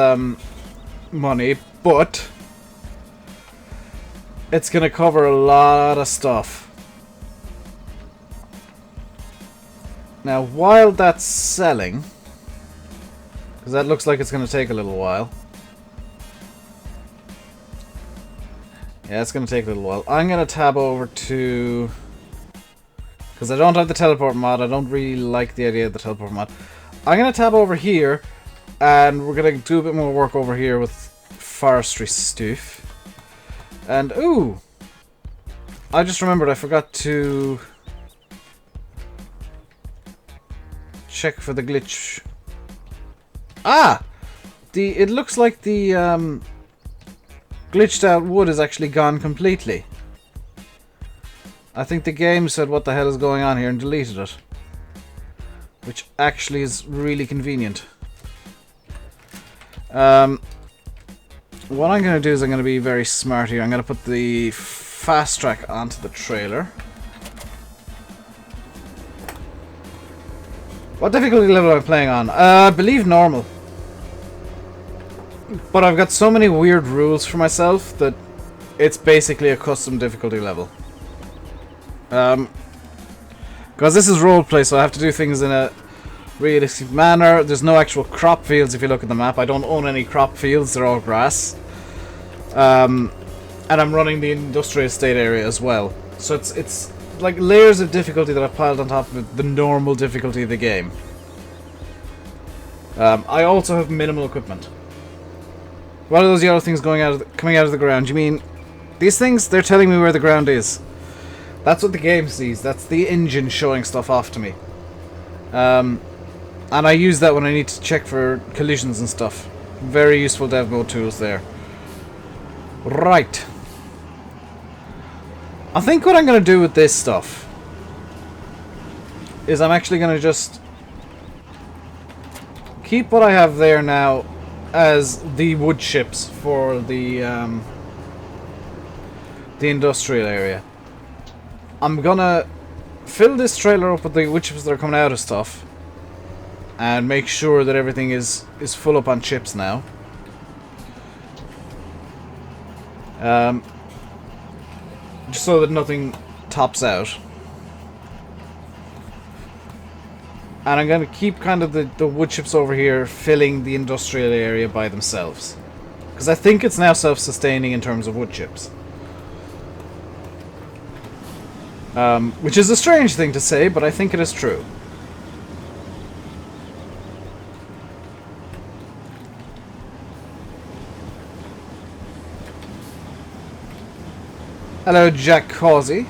money, but... It's gonna cover a lot of stuff. Now, while that's selling... Because that looks like it's gonna take a little while. Yeah, it's gonna take a little while. I'm gonna tab over to... Because I don't have the teleport mod, I don't really like the idea of the teleport mod. I'm gonna tab over here, and we're gonna do a bit more work over here with forestry stuff. And, ooh! I just remembered I forgot to... check for the glitch. Ah! It looks like the, glitched out wood is actually gone completely. I think the game said what the hell is going on here and deleted it. which actually is really convenient. What I'm going to do is I'm going to be very smart here. I'm going to put the fast track onto the trailer. What difficulty level am I playing on? I believe normal. But I've got so many weird rules for myself that it's basically a custom difficulty level. Because this is roleplay, so I have to do things in a realistic manner. There's no actual crop fields if you look at the map. I don't own any crop fields, they're all grass. And I'm running the industrial estate area as well. So it's like layers of difficulty that I've piled on top of the normal difficulty of the game. I also have minimal equipment. What are those yellow things coming out of the ground? You mean these things? They're telling me where the ground is. That's what the game sees. That's the engine showing stuff off to me. And I use that when I need to check for collisions and stuff. Very useful dev mode tools there. Right. I think what I'm going to do with this stuff is I'm actually going to just keep what I have there now as the wood chips for the industrial area. I'm gonna fill this trailer up with the wood chips that are coming out of stuff and make sure that everything is full up on chips now. Just so that nothing tops out. And I'm going to keep kind of the wood chips over here filling the industrial area by themselves. Because I think it's now self-sustaining in terms of wood chips. Which is a strange thing to say, but I think it is true. Hello, Jack Causey.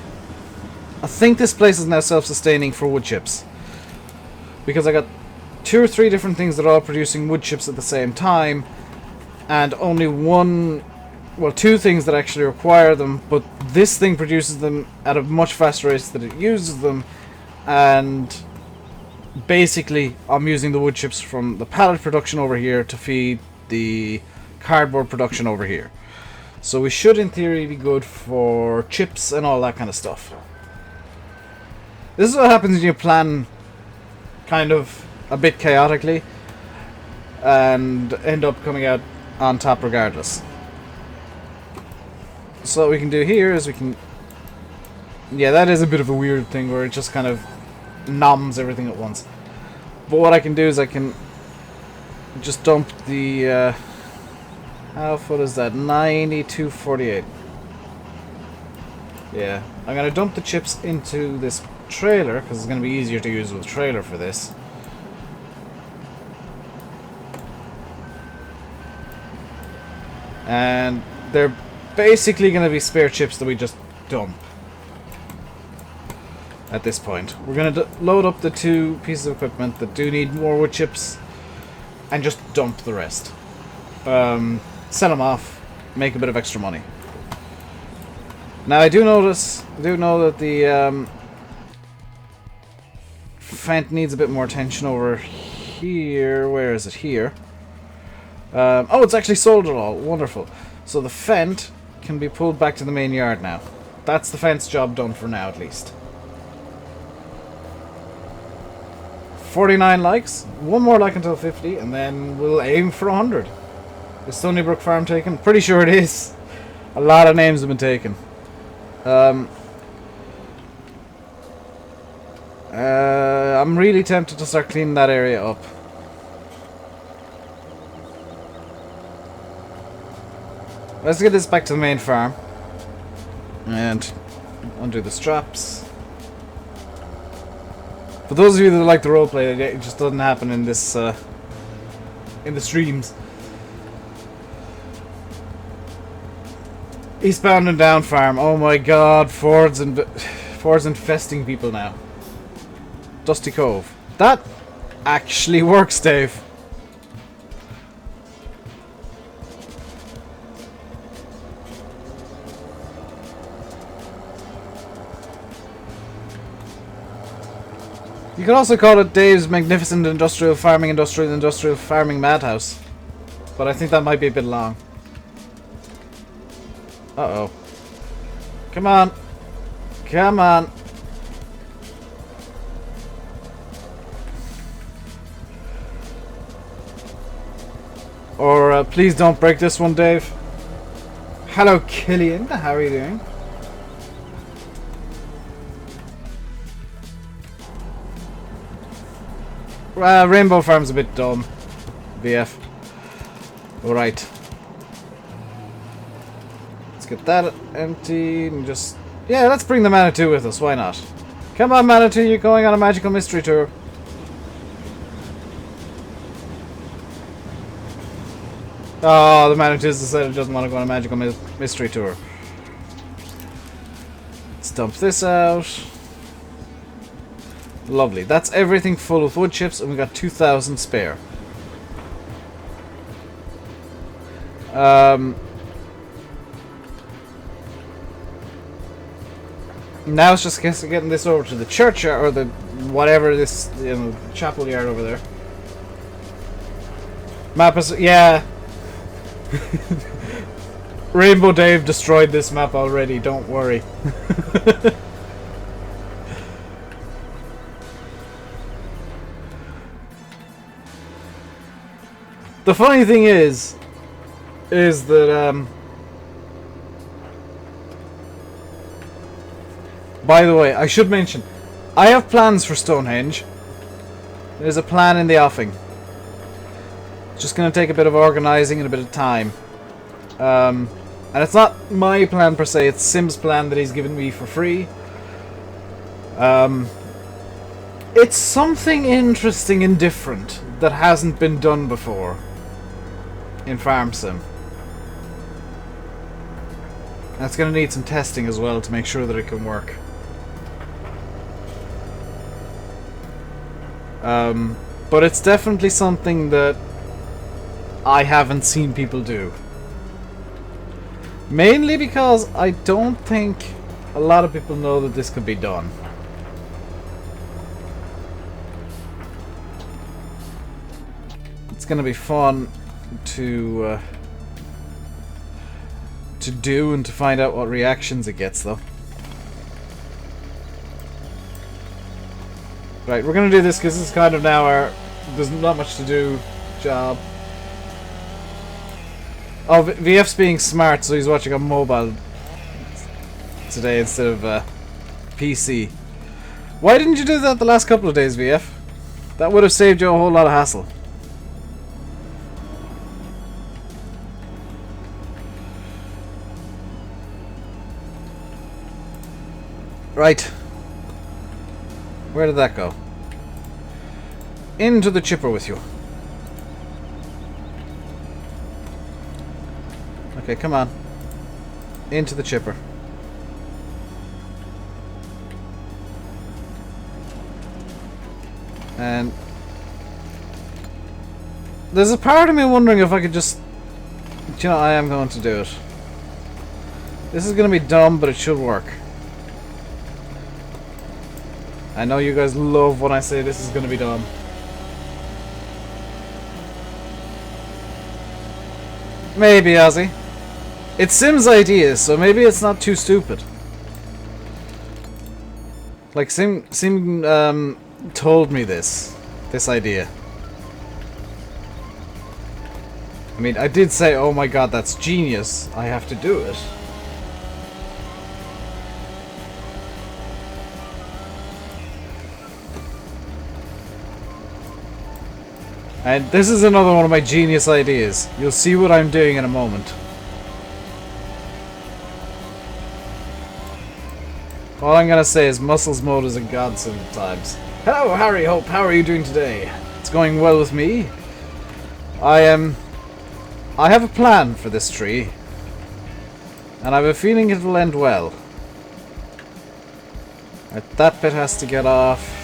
I think this place is now self-sustaining for wood chips. Because I got 2 or 3 different things that are all producing wood chips at the same time. And only 2 things that actually require them. But this thing produces them at a much faster rate than it uses them. And basically, I'm using the wood chips from the pallet production over here to feed the cardboard production over here. So we should, in theory, be good for chips and all that kind of stuff. This is what happens when you plan kind of a bit chaotically and end up coming out on top regardless. So what we can do here is we can... Yeah, that is a bit of a weird thing where it just kind of noms everything at once. But what I can do is I can just dump the... how full is that? 9248. Yeah, I'm going to dump the chips into this trailer because it's going to be easier to use with a trailer for this. And they're basically going to be spare chips that we just dump at this point. We're going to load up the 2 pieces of equipment that do need more wood chips and just dump the rest. Sell them off, make a bit of extra money. Now I do know that the Fent needs a bit more attention over here. Where is it? Here. Oh, it's actually sold it all. Wonderful. So the Fent can be pulled back to the main yard now. That's the Fent's job done for now, at least. 49 likes. 1 more like until 50, and then we'll aim for 100. Is Stonybrook Farm taken? Pretty sure it is. A lot of names have been taken. I'm really tempted to start cleaning that area up. Let's get this back to the main farm. And undo the straps. For those of you that like the roleplay, it just doesn't happen in this in the streams. Eastbound and Down Farm. Oh my god, Ford's infesting people now. Dusty Cove. That actually works, Dave. You could also call it Dave's Magnificent Industrial Farming Madhouse. But I think that might be a bit long. Uh-oh. Come on. Come on. Or please don't break this one, Dave. Hello, Killian. How are you doing? Rainbow Farm's a bit dumb. VF. Alright. Let's get that empty and just... Yeah, let's bring the Manitou with us. Why not? Come on, Manitou. You're going on a magical mystery tour. Oh, the Manitou's decided it doesn't want to go on a magical mystery tour. Let's dump this out. Lovely. That's everything full of wood chips, and we got 2,000 spare. Now it's just getting this over to the church or the whatever this chapel yard over there. Map is Rainbow Dave destroyed this map already. Don't worry. The funny thing is that by the way, I should mention, I have plans for Stonehenge. There's a plan in the offing. It's just going to take a bit of organising and a bit of time. And it's not my plan per se, it's Sim's plan that he's given me for free. It's something interesting and different that hasn't been done before in Farm Sim. That's going to need some testing as well to make sure that it can work. But it's definitely something that I haven't seen people do. Mainly because I don't think a lot of people know that this could be done. It's gonna be fun to do and to find out what reactions it gets, though. Right, we're gonna do this because this is kind of now our there's not much to do job. Oh, VF's being smart, so he's watching on mobile today instead of PC. Why didn't you do that the last couple of days, VF? That would have saved you a whole lot of hassle. Right. Where did that go? Into the chipper with you. Okay, come on. Into the chipper. And there's a part of me wondering if I could just... You know, I am going to do it. This is going to be dumb, but it should work. I know you guys love when I say this is going to be dumb. Maybe, Ozzy. It's Sim's idea, so maybe it's not too stupid. Like, Sim told me this idea. I mean, I did say, oh my god, that's genius. I have to do it. And this is another one of my genius ideas. You'll see what I'm doing in a moment. All I'm gonna say is muscles mode is a godsend at times. Hello, Harry Hope. How are you doing today? It's going well with me. I have a plan for this tree, and I have a feeling it will end well. Right, that bit has to get off.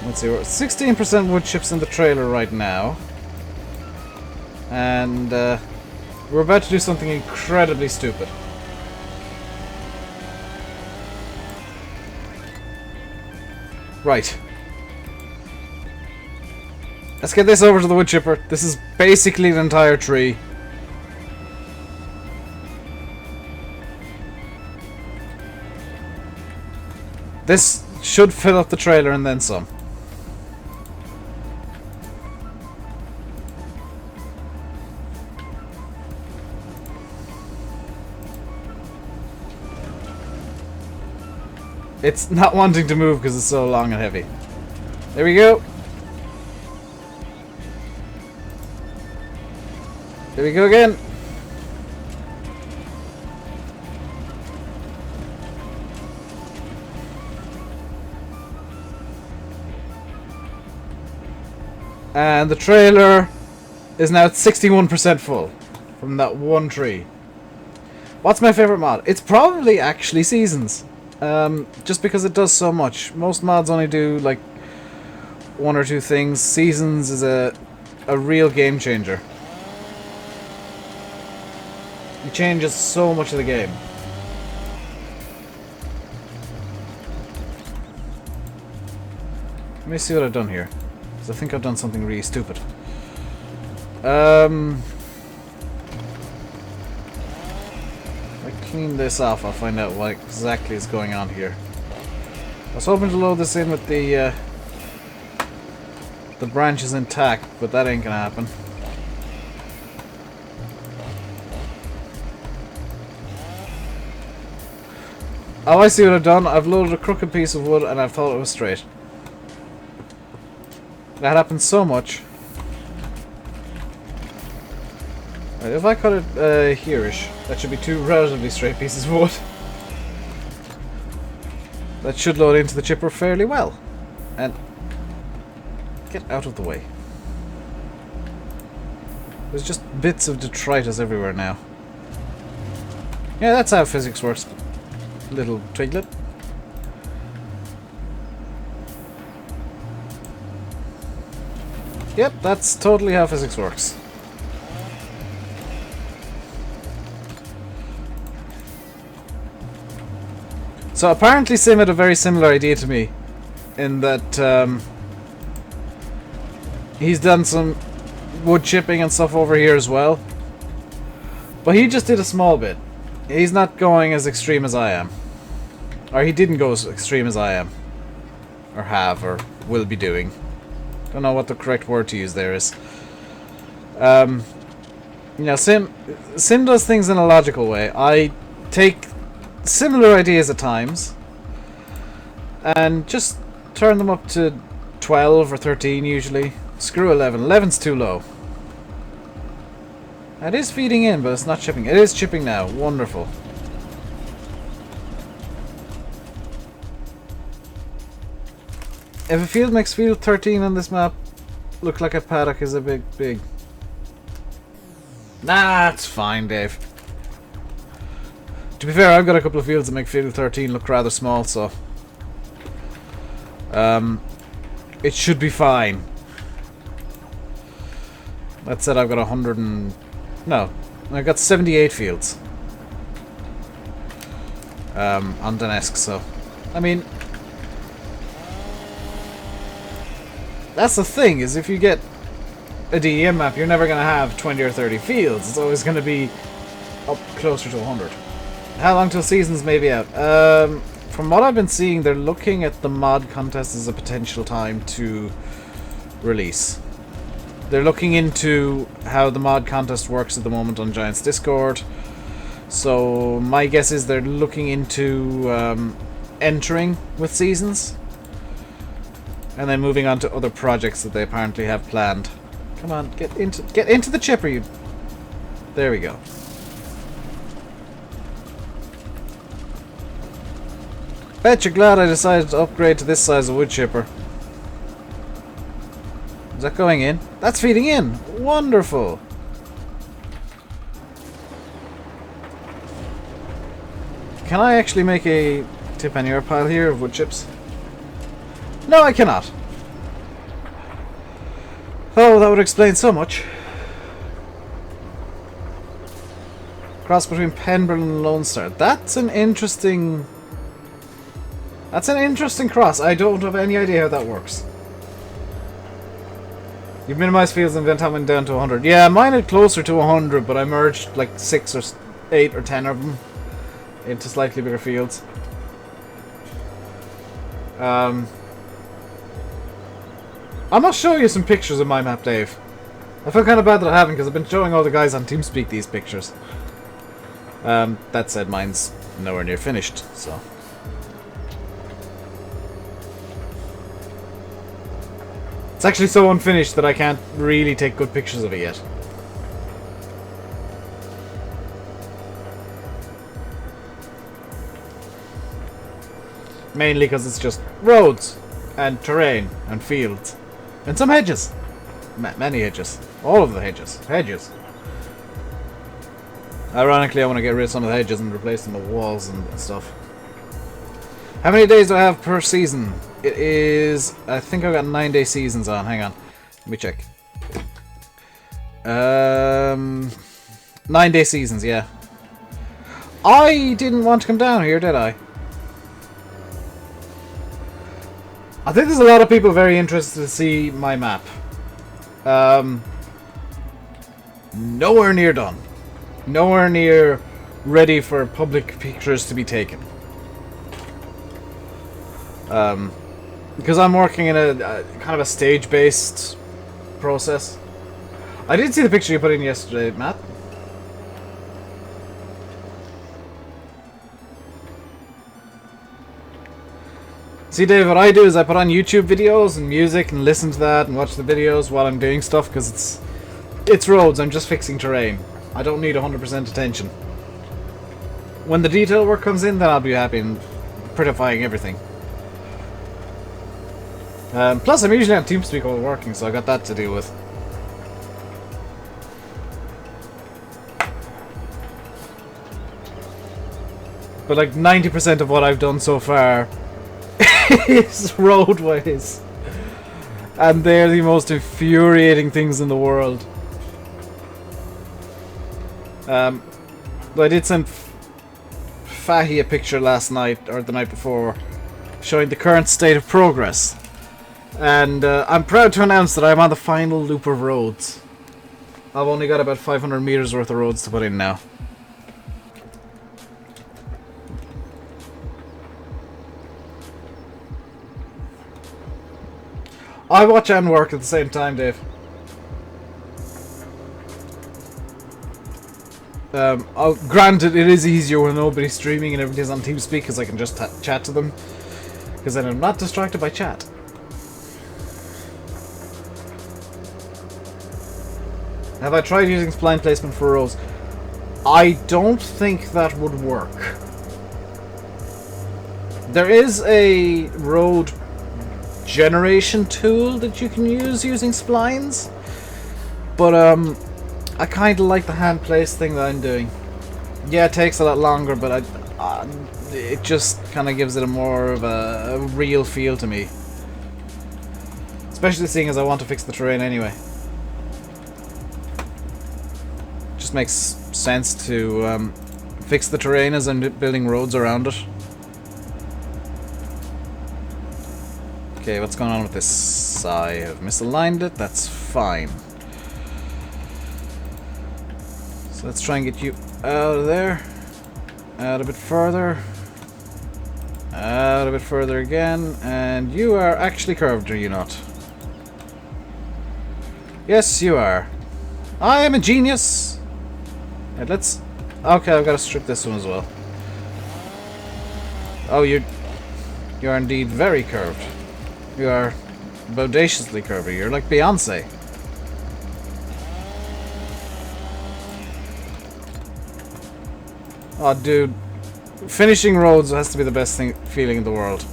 Let's see, we're at 16% wood chips in the trailer right now. And we're about to do something incredibly stupid. Right. Let's get this over to the wood chipper. This is basically an entire tree. This should fill up the trailer and then some. It's not wanting to move because it's so long and heavy. There we go. There we go again. And the trailer is now at 61% full from that one tree. What's my favorite mod? It's probably actually Seasons. Just because it does so much. Most mods only do like one or two things. Seasons is a real game changer. It changes so much of the game. Let me see what I've done here. Because I think I've done something really stupid. If I clean this off, I'll find out what exactly is going on here. I was hoping to load this in with the branches intact, but that ain't gonna happen. Oh, I see what I've done. I've loaded a crooked piece of wood and I've thought it was straight. That happens so much. Right, if I cut it here-ish, that should be two relatively straight pieces of wood. That should load into the chipper fairly well. And get out of the way. There's just bits of detritus everywhere now. Yeah, that's how physics works. Little twiglet. Yep, that's totally how physics works. So apparently Sim had a very similar idea to me, in that he's done some wood chipping and stuff over here as well. But he just did a small bit. He's not going as extreme as I am. Or he didn't go as extreme as I am. Or have, or will be doing. Don't know what the correct word to use there is. You know, Sim does things in a logical way. I take similar ideas at times and just turn them up to 12 or 13 usually. Screw 11. 11's too low. It is feeding in, but it's not chipping. It is chipping now. Wonderful. If a field makes field 13 on this map look like a paddock is a big... Nah, it's fine, Dave. To be fair, I've got a couple of fields that make field 13 look rather small, so... it should be fine. That said, I've got 100 and... No, I've got 78 fields. On Donetsk, so... I mean... That's the thing, is if you get a DEM map, you're never going to have 20 or 30 fields. It's always going to be up closer to 100. How long till Seasons may be out? From what I've been seeing, they're looking at the mod contest as a potential time to release. They're looking into how the mod contest works at the moment on Giants Discord. So my guess is they're looking into entering with Seasons. And then moving on to other projects that they apparently have planned. Come on, get into the chipper, you... There we go. Bet you're glad I decided to upgrade to this size of wood chipper. Is that going in? That's feeding in! Wonderful! Can I actually make a tip anywhere pile here of wood chips? No, I cannot. Oh, that would explain so much. Cross between Penbrel and Lone Star. That's an interesting That's an interesting cross. I don't have any idea how that works. You've minimized fields and then went down to 100. Yeah, mine are closer to 100, but I merged like 6 or 8 or 10 of them into slightly bigger fields. I must show you some pictures of my map, Dave. I feel kind of bad that I haven't, because I've been showing all the guys on TeamSpeak these pictures. That said, mine's nowhere near finished, so... It's actually so unfinished that I can't really take good pictures of it yet. Mainly because it's just roads and terrain and fields and some hedges. Many hedges. All of the hedges. Hedges. Ironically, I want to get rid of some of the hedges and replace them with walls and stuff. How many days do I have per season? It is... I think I've got 9-day seasons on. Hang on. Let me check. 9-day seasons, yeah. I didn't want to come down here, did I? I think there's a lot of people very interested to see my map. Nowhere near done. Nowhere near ready for public pictures to be taken. Because I'm working in a kind of a stage-based process. I did see the picture you put in yesterday, Matt. See, Dave, what I do is I put on YouTube videos and music and listen to that and watch the videos while I'm doing stuff, because it's roads. I'm just fixing terrain. I don't need 100% attention. When the detail work comes in, then I'll be happy and prettifying everything. Plus, I'm usually on TeamSpeak while working, so I got that to deal with. But like 90% of what I've done so far is roadways. And they're the most infuriating things in the world. I did send Fahy a picture last night, or the night before, showing the current state of progress. And I'm proud to announce that I'm on the final loop of roads. I've only got about 500 meters worth of roads to put in now. I watch and work at the same time, Dave. Granted, it is easier when nobody's streaming and everybody's on TeamSpeak, because I can just chat to them. Because then I'm not distracted by chat. Have I tried using spline placement for rows? I don't think that would work. There is a road generation tool that you can use using splines, but I kind of like the hand place thing that I'm doing. Yeah, it takes a lot longer, but it just kind of gives it a more of a real feel to me. Especially seeing as I want to fix the terrain anyway. Just makes sense to fix the terrain as I'm building roads around it. Okay, what's going on with this? I have misaligned it, that's fine. So let's try and get you out of there. Out a bit further. Out a bit further again. And you are actually curved, are you not? Yes, you are. I am a genius! Right, let's... Okay, I've got to strip this one as well. Oh, you are indeed very curved. You are bodaciously curvy. You're like Beyonce. Oh, dude. Finishing roads has to be the best feeling in the world.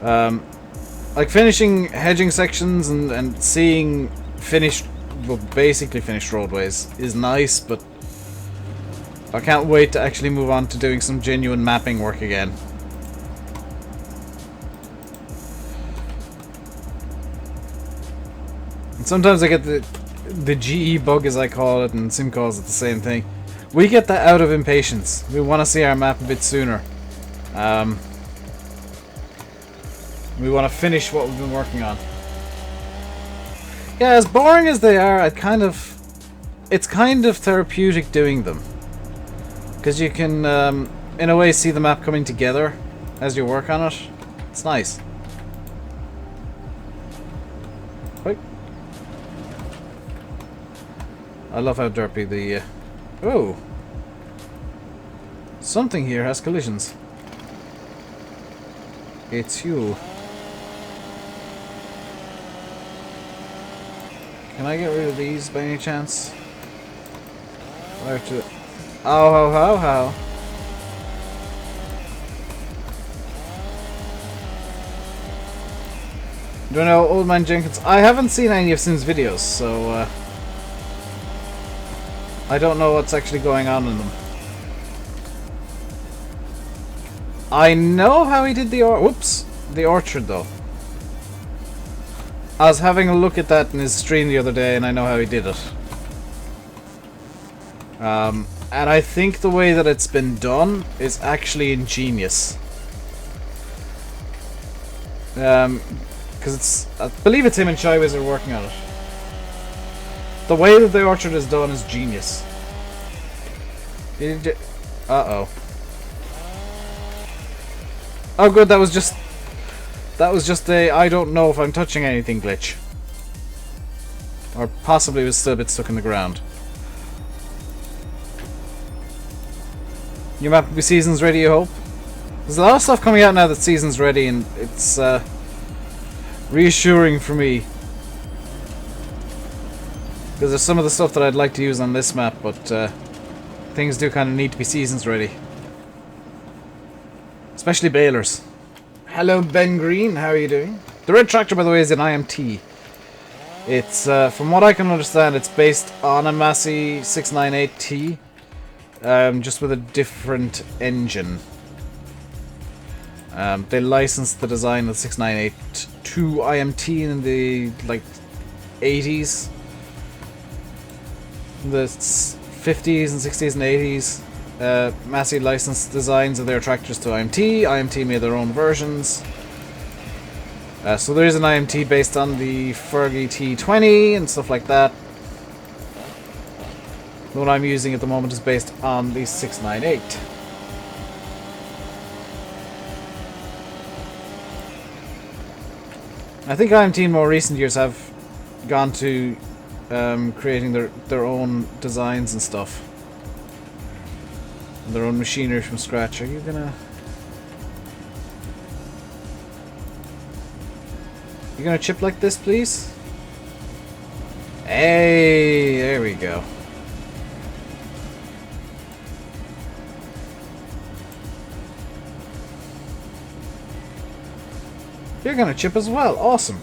Like finishing hedging sections and seeing finished, well, basically finished roadways is nice, but I can't wait to actually move on to doing some genuine mapping work again. And sometimes I get the GE bug, as I call it, and Sim calls it the same thing. We get that out of impatience. We want to see our map a bit sooner. We want to finish what we've been working on. Yeah, as boring as they are, it's kind of therapeutic doing them. Because you can, in a way, see the map coming together as you work on it. It's nice. Wait. I love how derpy the... oh! Something here has collisions. It's you. Can I get rid of these by any chance? I have to... oh, how? Don't know, Old Man Jenkins. I haven't seen any of Sim's videos, so I don't know what's actually going on in them. I know how he did the the orchard though. I was having a look at that in his stream the other day, and I know how he did it. And I think the way that it's been done is actually ingenious. Because it's, I believe it's him and Shyways are working on it. The way that the orchard is done is genius. Uh-oh. Oh good, that was just a I don't know if I'm touching anything glitch. Or possibly it was still a bit stuck in the ground. Your map will be seasons ready, you hope? There's a lot of stuff coming out now that season's ready, and it's reassuring for me. Because there's some of the stuff that I'd like to use on this map, but things do kind of need to be seasons ready. Especially balers. Hello Ben Green, how are you doing? The red tractor, by the way, is an IMT. It's, from what I can understand, it's based on a Massey 698T. Just with a different engine. They licensed the design of the 698 to IMT in the, like, 80s. The 50s and 60s and 80s. Massey licensed designs of their tractors to IMT. IMT made their own versions. So there is an IMT based on the Fergie T20 and stuff like that. The one I'm using at the moment is based on the 698. I think IMT in more recent years have gone to creating their own designs and stuff. Their own machinery from scratch. Are you gonna... you gonna chip like this, please? Hey, there we go. You're gonna chip as well. Awesome.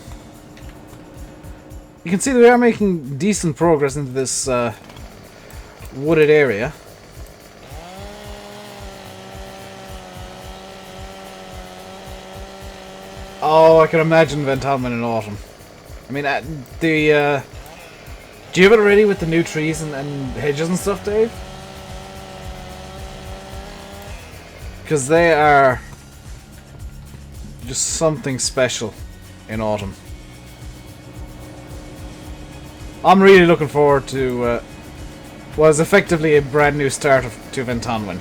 You can see that we are making decent progress into this wooded area. Oh, I can imagine Ventalman in autumn. I mean, do you have it already with the new trees and hedges and stuff, Dave? Because they are just something special in autumn. I'm really looking forward to what is effectively a brand new start to Ventonwin.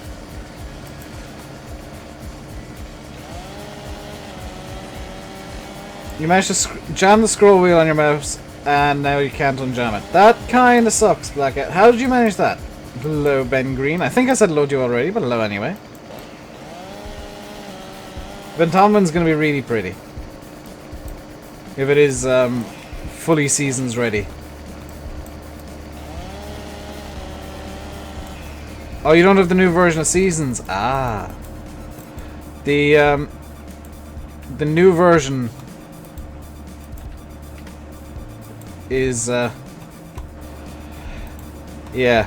You managed to jam the scroll wheel on your mouse, and now you can't unjam it. That kinda sucks, Blackhead. How did you manage that? Hello, Ben Green. I think I said hello to you already, but hello anyway. Ventonwin's gonna be really pretty. If it is fully seasons ready. Oh, you don't have the new version of Seasons? Ah. The new version is yeah.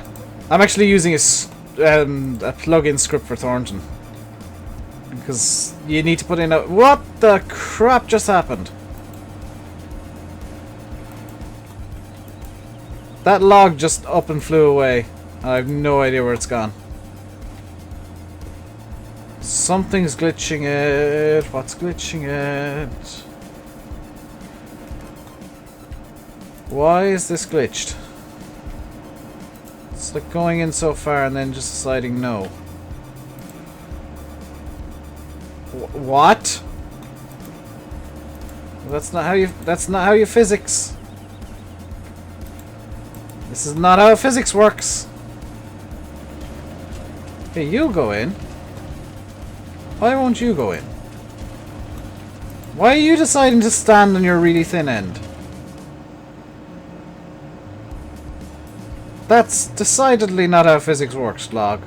I'm actually using a plug-in script for Thornton. Because you need to put in a... what the crap just happened? That log just up and flew away. I have no idea where it's gone. Something's glitching it. What's glitching it? Why is this glitched? It's like going in so far and then just deciding no. What? That's not how you. That's not how you physics. This is not how physics works. Hey, you go in. Why won't you go in? Why are you deciding to stand on your really thin end? That's decidedly not how physics works, Log.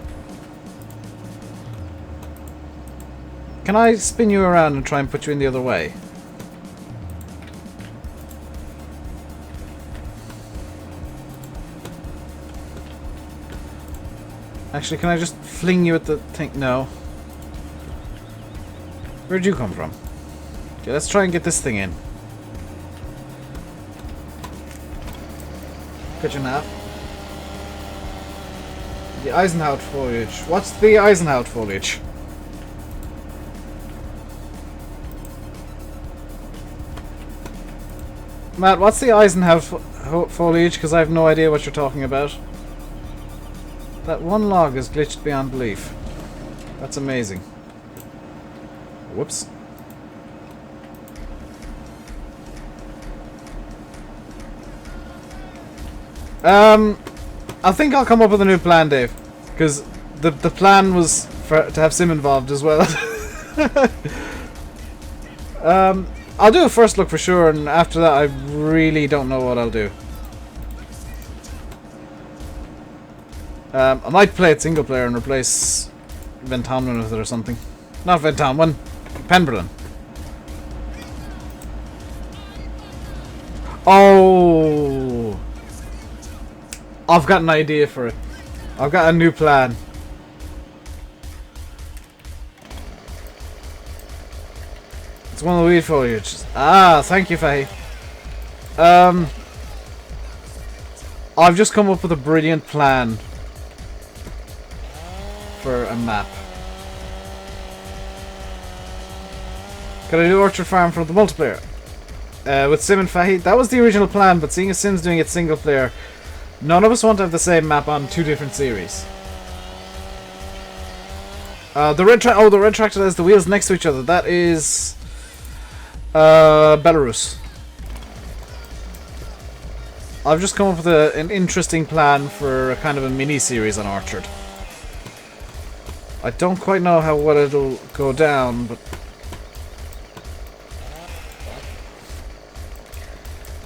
Can I spin you around and try and put you in the other way? Actually, can I just fling you at the thing? No. Where'd you come from? Okay, let's try and get this thing in. Got your nap. The Eisenhower foliage. What's the Eisenhower foliage? Matt, what's the Eisenhower foliage? Because I have no idea what you're talking about. That one log is glitched beyond belief. That's amazing. Whoops. I think I'll come up with a new plan, Dave. Because the plan was to have Sim involved as well. I'll do a first look for sure, and after that I really don't know what I'll do. I might play it single player and replace Ventomlin with it or something. Not Ventomlin, Pemberlin. Oh! I've got an idea for it. I've got a new plan. It's one of the weed foliages. Ah, thank you, Faye. I've just come up with a brilliant plan for a map. Could I do Orchard Farm for the multiplayer? With Sim and Fahy? That was the original plan, but seeing as Sim's doing it single player, none of us want to have the same map on two different series. The red tractor has the wheels next to each other. That is Belarus. I've just come up with an interesting plan for a kind of a mini-series on Orchard. I don't quite know what it'll go down, but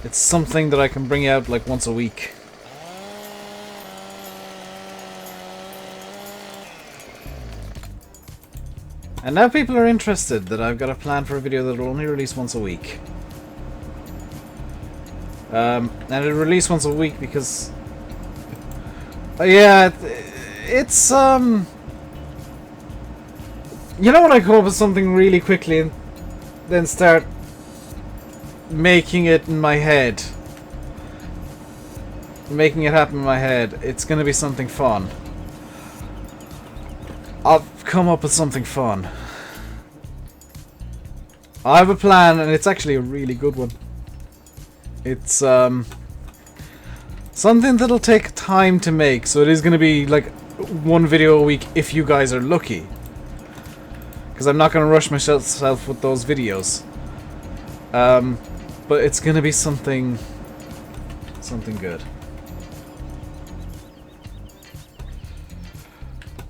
it's something that I can bring out like once a week. And now people are interested that I've got a plan for a video that will only release once a week. And it'll release once a week because... yeah, it's... You know when I come up with something really quickly and then start making it in my head? Making it happen in my head. It's gonna be something fun. I've come up with something fun. I have a plan and it's actually a really good one. It's something that'll take time to make, so it is gonna be like one video a week if you guys are lucky. Because I'm not going to rush myself with those videos. But it's going to be something good.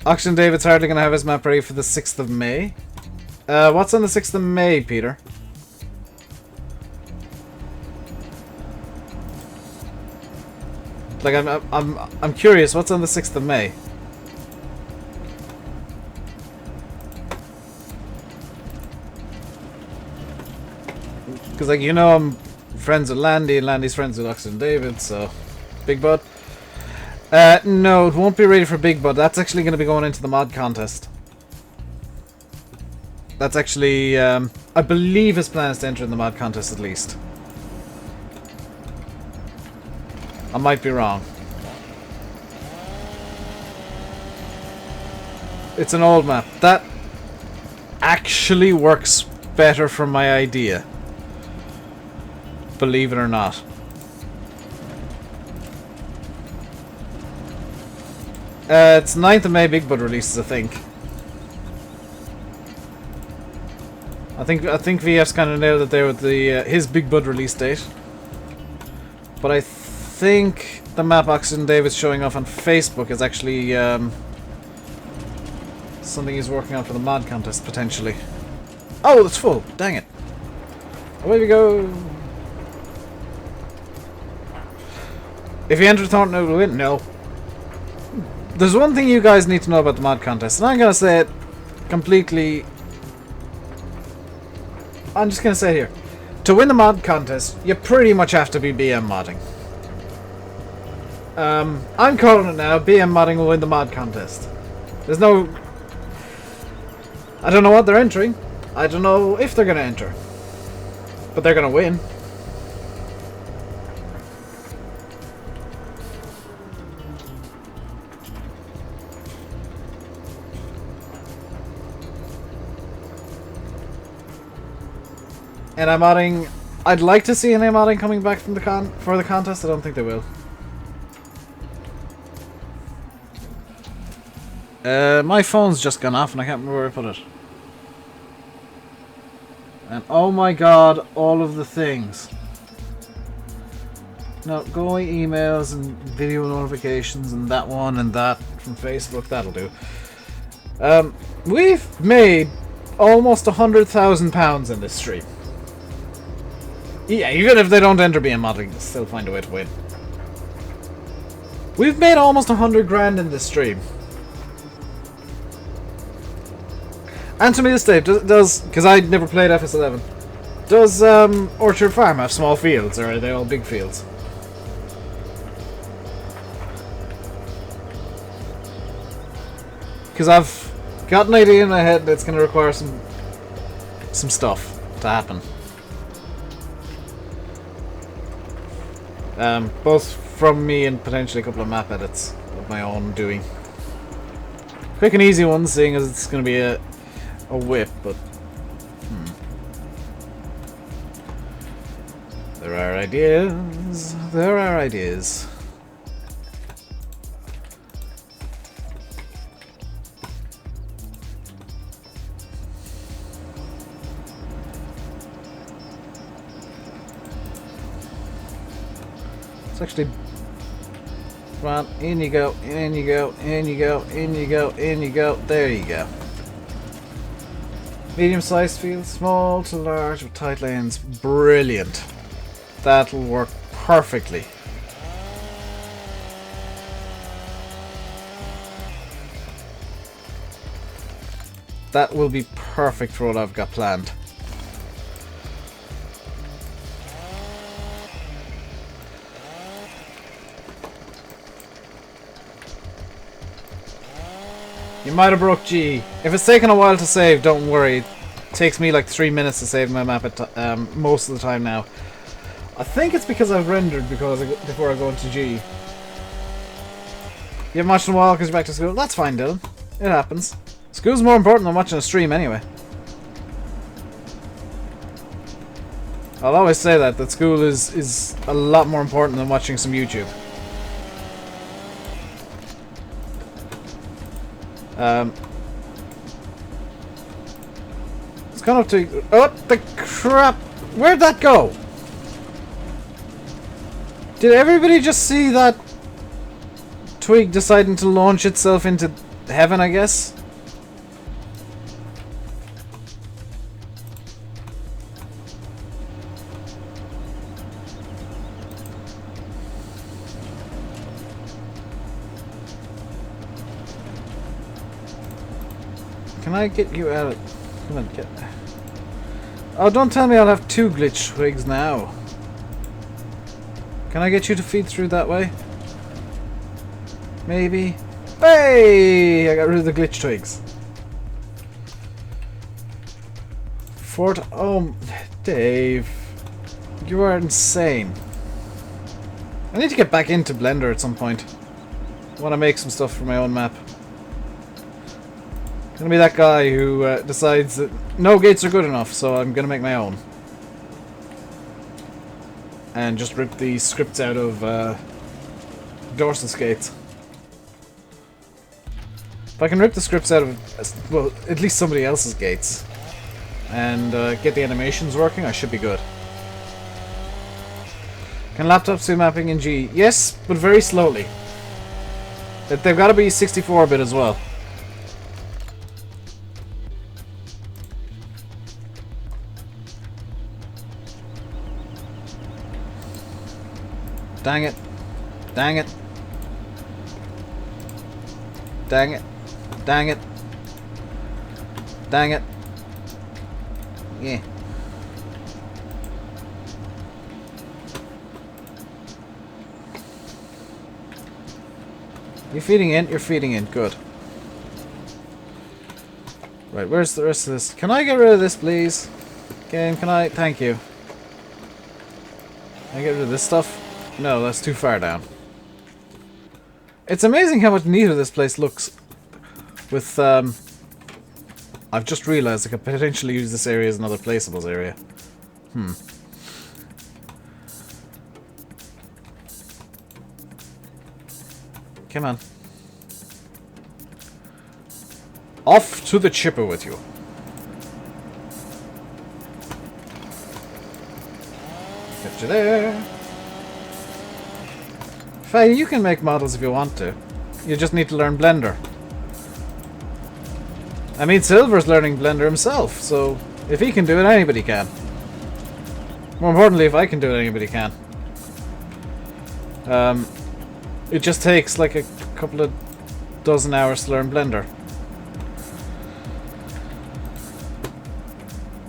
Oxygendavid's hardly going to have his map ready for the 6th of May. What's on the 6th of May, Peter? Like I'm curious. What's on the 6th of May? Because, like, you know, I'm friends with Landy, and Landy's friends with Oxygendavid, so... Big Bud? No, it won't be ready for Big Bud. That's actually going to be going into the mod contest. That's actually, I believe his plan is to enter in the mod contest at least. I might be wrong. It's an old map. actually works better for my idea. Believe it or not. It's 9th of May Big Bud releases, I think. I think VF's kind of nailed it there with the his Big Bud release date. But I think the map Oxygendavid's showing off on Facebook is actually something he's working on for the mod contest, potentially. Oh, it's full! Dang it. Away we go! If you enter Thornton, it will win? No. There's one thing you guys need to know about the mod contest, and I'm gonna say it completely... I'm just gonna say it here. To win the mod contest, you pretty much have to be BM modding. I'm calling it now. BM modding will win the mod contest. There's no... I don't know what they're entering. I don't know if they're gonna enter. But they're gonna win. And I'm modding. I'd like to see an modding coming back from the for the contest. I don't think they will. My phone's just gone off and I can't remember where I put it. And oh my god, all of the things. No, go away emails and video notifications and that one and that from Facebook. That'll do. We've made almost £100,000 in this stream. Yeah, even if they don't enter BM modding, they'll still find a way to win. We've made almost 100 grand in this stream. Answer me this, Dave. Does because I never played FS11. Does Orchard Farm have small fields, or are they all big fields? Because I've got an idea in my head that's going to require some stuff to happen. Both from me and potentially a couple of map edits of my own doing. Quick and easy ones, seeing as it's going to be a whip, but there are ideas. There are ideas. It's actually... Come on, in you go, in you go, in you go, in you go, in you go. There you go. Medium-sized field, small to large with tight lanes. Brilliant. That'll work perfectly. That will be perfect for what I've got planned. You might have broke G. If it's taken a while to save, don't worry. It takes me like 3 minutes to save my map at most of the time now. I think it's because I've rendered before I go into G. You haven't watched in a while because you're back to school? That's fine, Dylan. It happens. School's more important than watching a stream anyway. I'll always say that school is a lot more important than watching some YouTube. It's gone up to... Oh, the crap! Where'd that go? Did everybody just see that twig deciding to launch itself into heaven, I guess? Can I get you out of... Come on, get... Oh, don't tell me I'll have 2 glitch twigs now. Can I get you to feed through that way? Maybe. Hey! I got rid of the glitch twigs. Oh, Dave. You are insane. I need to get back into Blender at some point. I want to make some stuff for my own map. Gonna be that guy who decides that no gates are good enough, so I'm gonna make my own. And just rip the scripts out of Dorset's gates. If I can rip the scripts out of, well, at least somebody else's gates, and get the animations working, I should be good. Can laptops do mapping in G? Yes, but very slowly. They've got to be 64-bit as well. Dang it. Dang it. Dang it. Dang it. Dang it. Yeah. You feeding in? You're feeding in. Good. Right, where's the rest of this? Can I get rid of this, please? Game, can I? Thank you. Can I get rid of this stuff? No, that's too far down. It's amazing how much neater this place looks with, I've just realized I could potentially use this area as another placeables area. Come on. Off to the chipper with you. Get you there. Faye, you can make models if you want to. You just need to learn Blender. I mean, Silver's learning Blender himself, so if he can do it, anybody can. More importantly, if I can do it, anybody can. It just takes like a couple of dozen hours to learn Blender.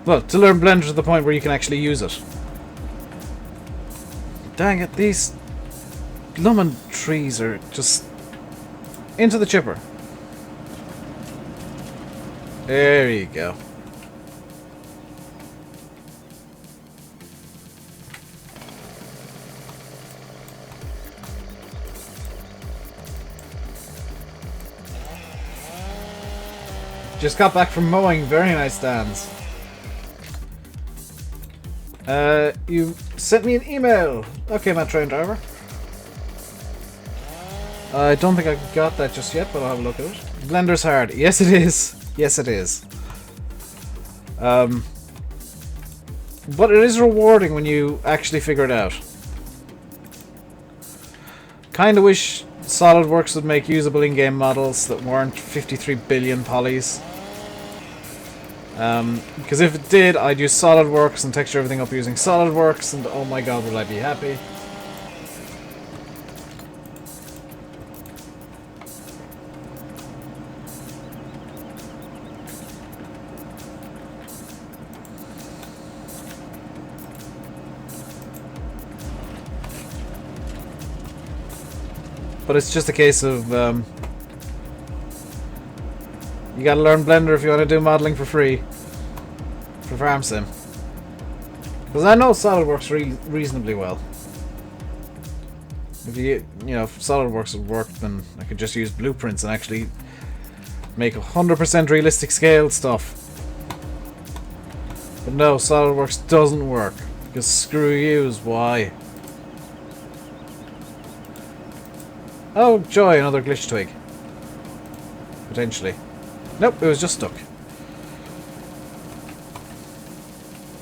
Well, to learn Blender to the point where you can actually use it. Dang it, these lemon trees are just... Into the chipper. There you go. Just got back from mowing. Very nice, Dans. You sent me an email. Okay, my train driver. I don't think I got that just yet, but I'll have a look at it. Blender's hard. Yes, it is. Yes, it is. But it is rewarding when you actually figure it out. Kinda wish SolidWorks would make usable in-game models that weren't 53 billion polys. Because if it did, I'd use SolidWorks and texture everything up using SolidWorks, and oh my god, will I be happy. But it's just a case of, you gotta learn Blender if you want to do modeling for free. For Farm Sim. Because I know SolidWorks reasonably well. If you know, if SolidWorks would work, then I could just use blueprints and actually make 100% realistic scale stuff. But no, SolidWorks doesn't work. Because screw yous, why? Oh, joy, another glitch twig. Potentially. Nope, it was just stuck.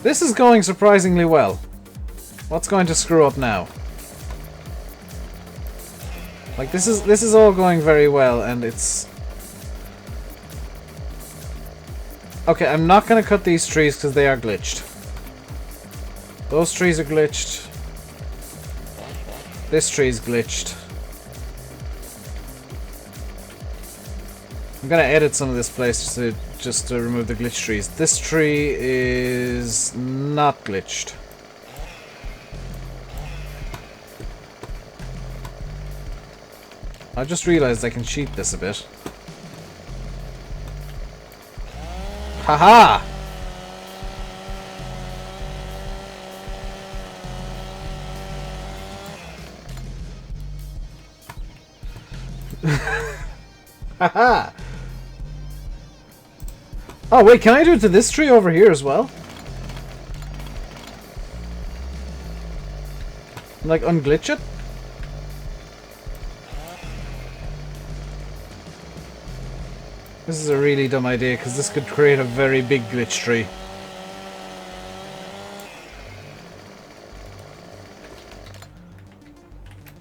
This is going surprisingly well. What's going to screw up now? Like, this is all going very well, and it's... Okay, I'm not going to cut these trees because they are glitched. Those trees are glitched. This tree's glitched. I'm gonna edit some of this place just to remove the glitch trees. This tree is not glitched. I just realized I can cheat this a bit. Haha! Haha! Oh wait, can I do it to this tree over here as well? Like unglitch it? This is a really dumb idea because this could create a very big glitch tree.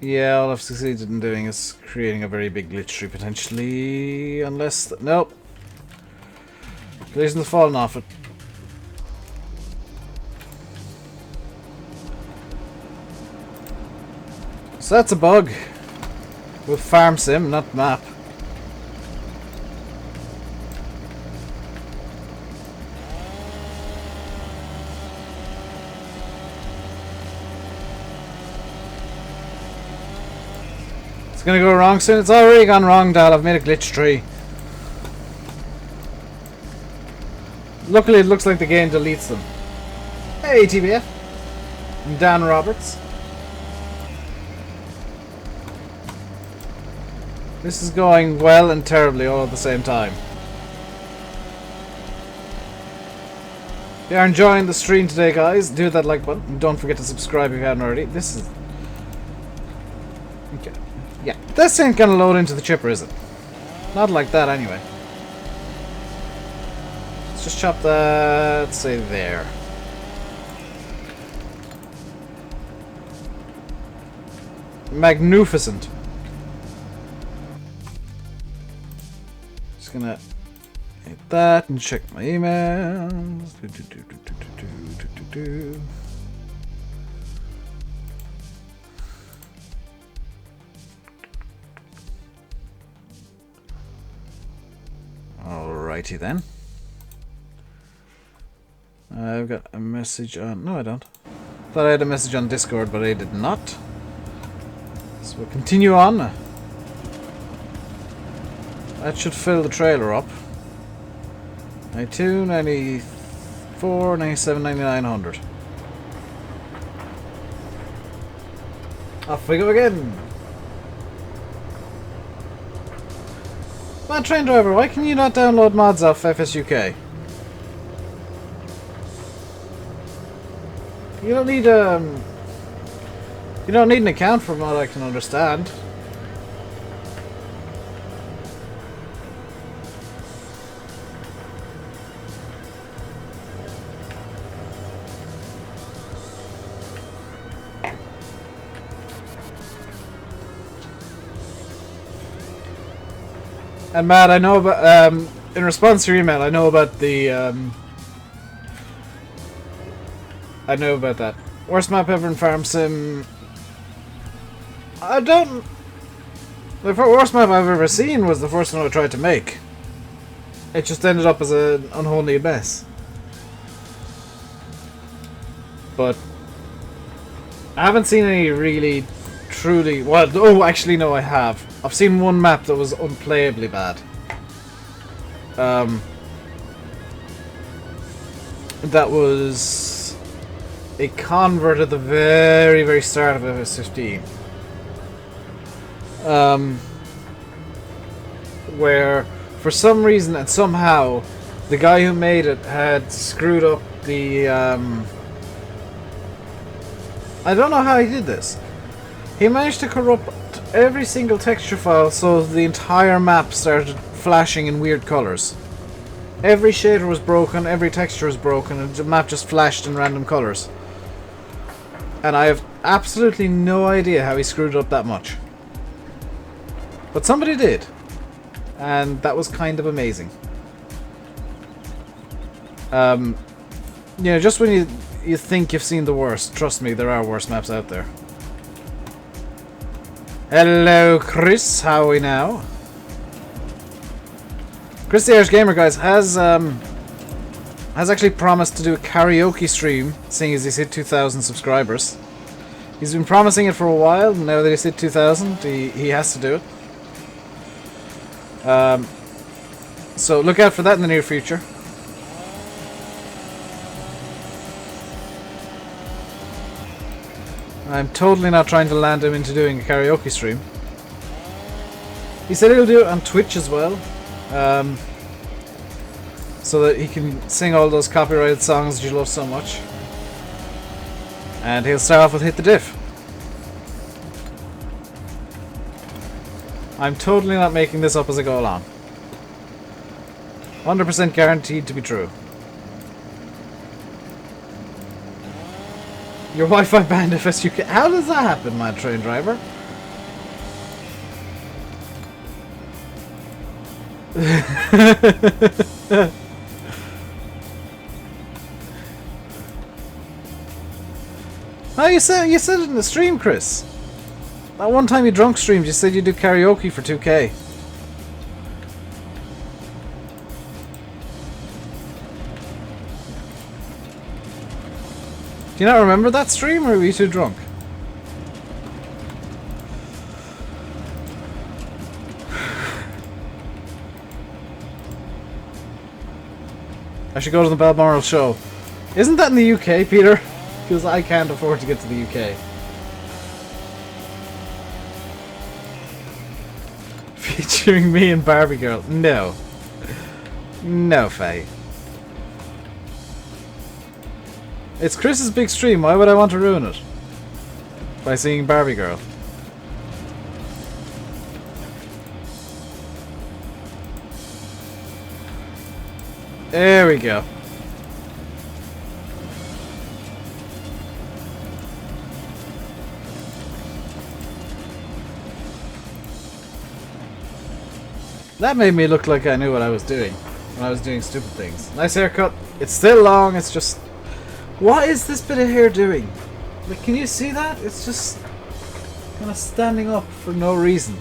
Yeah, all I've succeeded in doing is creating a very big glitch tree potentially, unless... nope. Collision's fallen off it. So that's a bug. With Farm Sim, not map. It's gonna go wrong soon. It's already gone wrong, Dal. I've made a glitch tree. Luckily, it looks like the game deletes them. Hey, TBF. I'm Dan Roberts. This is going well and terribly all at the same time. If you are enjoying the stream today, guys, do that like button. And don't forget to subscribe if you haven't already. This is... okay. Yeah, this ain't gonna load into the chipper, is it? Not like that, anyway. Let's just chop that, let's say there. Magnificent. Just gonna hit that and check my emails. Alrighty then. I've got a message on... no, I don't. Thought I had a message on Discord, but I did not. So we'll continue on. That should fill the trailer up. 92, 94, 97, 9900. Off we go again. Man, train driver, why can you not download mods off FSUK? You don't need you don't need an account from what I can understand. And Matt, I know about in response to your email, I know about the I know about that. Worst map ever in Farm Sim. I don't... the worst map I've ever seen was the first one I tried to make. It just ended up as an unholy mess. But I haven't seen any really, truly... well, oh, actually no, I have. I've seen one map that was unplayably bad. That was a convert at the very, very start of FS15. Where, for some reason and somehow, the guy who made it had screwed up the... I don't know how he did this. He managed to corrupt every single texture file so the entire map started flashing in weird colors. Every shader was broken, every texture was broken, and the map just flashed in random colors. And I have absolutely no idea how he screwed it up that much. But somebody did. And that was kind of amazing. You know, just when you think you've seen the worst, trust me, there are worse maps out there. Hello, Chris. How are we now? Chris the Irish Gamer, guys, has actually promised to do a karaoke stream, seeing as he's hit 2,000 subscribers. He's been promising it for a while, and now that he's hit 2,000, he has to do it. So look out for that in the near future. I'm totally not trying to land him into doing a karaoke stream. He said he'll do it on Twitch as well. so that he can sing all those copyrighted songs that you love so much. And he'll start off with Hit the Diff. I'm totally not making this up as I go along. 100% guaranteed to be true. Your Wi-Fi banned FSUK. How does that happen, my train driver? Oh, you said it in the stream, Chris. That one time you drunk streamed, you said you do karaoke for 2K. Do you not remember that stream, or were you too drunk? I should go to the Balmoral show. Isn't that in the UK, Peter? Because I can't afford to get to the UK. Featuring me and Barbie Girl. No. No, Faye. It's Chris's big stream. Why would I want to ruin it? By singing Barbie Girl. There we go. That made me look like I knew what I was doing when I was doing stupid things. Nice haircut. It's still long, it's just... What is this bit of hair doing? Like, can you see that? It's just kind of standing up for no reason.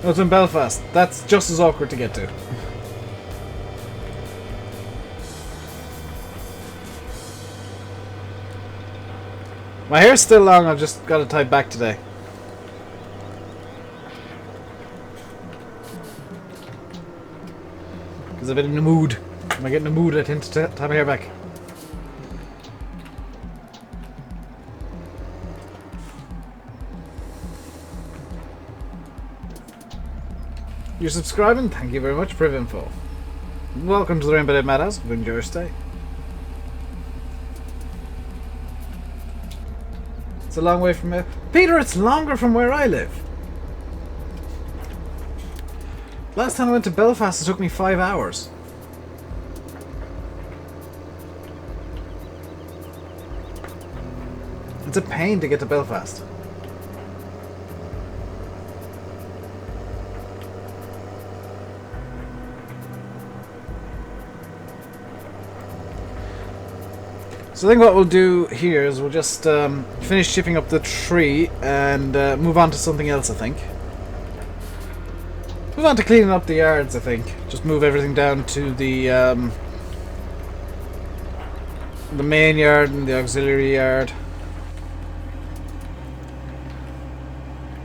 Oh, it's in Belfast. That's just as awkward to get to. My hair's still long, I've just got it tied back today. Because I've been in the mood. When I get in the mood, I tend to tie my hair back. You're subscribing? Thank you very much, Privinfo. Welcome to the Rainbow Dead Madhouse. Enjoy your stay. It's a long way from here. Peter, it's longer from where I live. Last time I went to Belfast, it took me 5 hours. It's a pain to get to Belfast. So I think what we'll do here is we'll just finish chipping up the tree and move on to something else, I think. Move on to cleaning up the yards, I think. Just move everything down to the main yard and the auxiliary yard.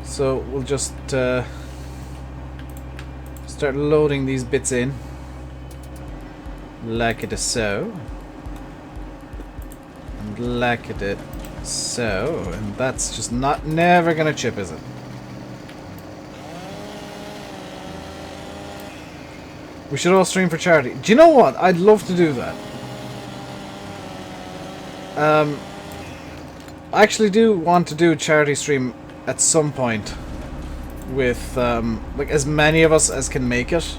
So we'll just start loading these bits in. Like it is so. Like it did so, and that's just never gonna chip, is it? We should all stream for charity. Do you know what? I'd love to do that. I actually do want to do a charity stream at some point with like as many of us as can make it,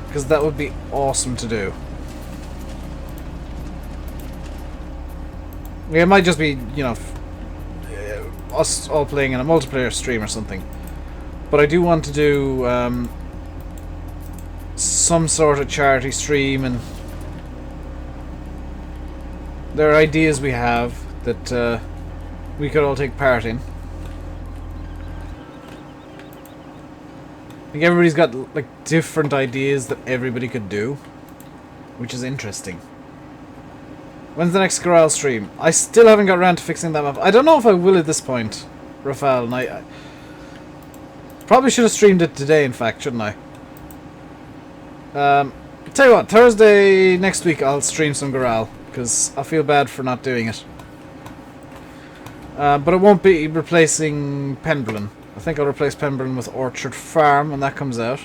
because that would be awesome to do. It might just be, you know, us all playing in a multiplayer stream or something. But I do want to do some sort of charity stream, and there are ideas we have that we could all take part in. I think everybody's got like different ideas that everybody could do, which is interesting. When's the next Corral stream? I still haven't got around to fixing that map. I don't know if I will at this point, Rafael, and I probably should have streamed it today, in fact, shouldn't I? Tell you what, Thursday next week I'll stream some Corral, because I feel bad for not doing it. But it won't be replacing Pembrun. I think I'll replace Pembrun with Orchard Farm when that comes out.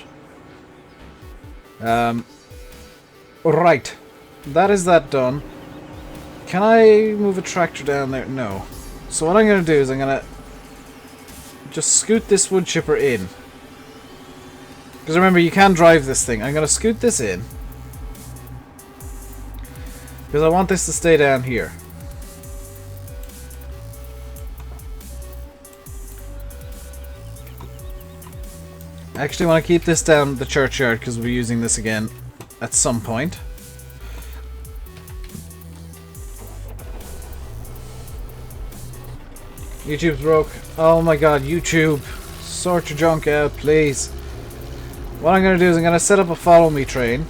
Right. That is that done. Can I move a tractor down there? No. So what I'm going to do is I'm going to just scoot this wood chipper in. Because remember, you can drive this thing. I'm going to scoot this in. Because I want this to stay down here. I actually want to keep this down the churchyard because we'll be using this again at some point. YouTube's broke. Oh my god, YouTube. Sort your junk out, please. What I'm going to do is I'm going to set up a follow me train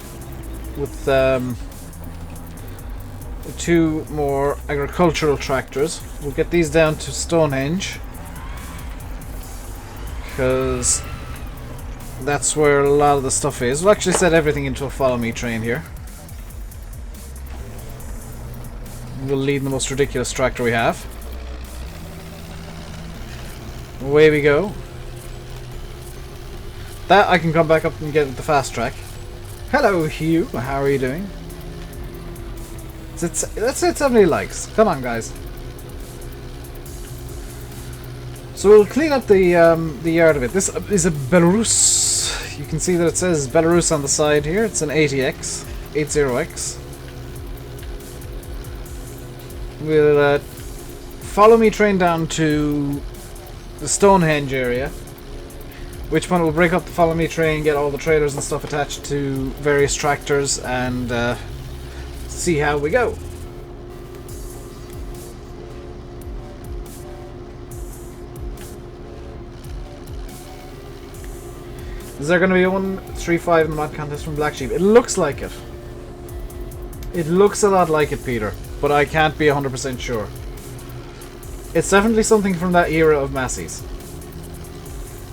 with 2 more agricultural tractors. We'll get these down to Stonehenge. Because that's where a lot of the stuff is. We'll actually set everything into a follow me train here. We'll lead the most ridiculous tractor we have. Away we go. That I can come back up and get the fast track. Hello Hugh, how are you doing? Let's hit 70 likes. Come on guys. So we'll clean up the yard a bit. This is a Belarus. You can see that it says Belarus on the side here. It's an 80X. 80X. We'll follow me train down to the Stonehenge area. Which one will break up the follow me train, get all the trailers and stuff attached to various tractors, and see how we go. Is there going to be a 135 in the mod contest from Black Sheep? It looks like it. It looks a lot like it, Peter, but I can't be 100% sure. It's definitely something from that era of Massey's.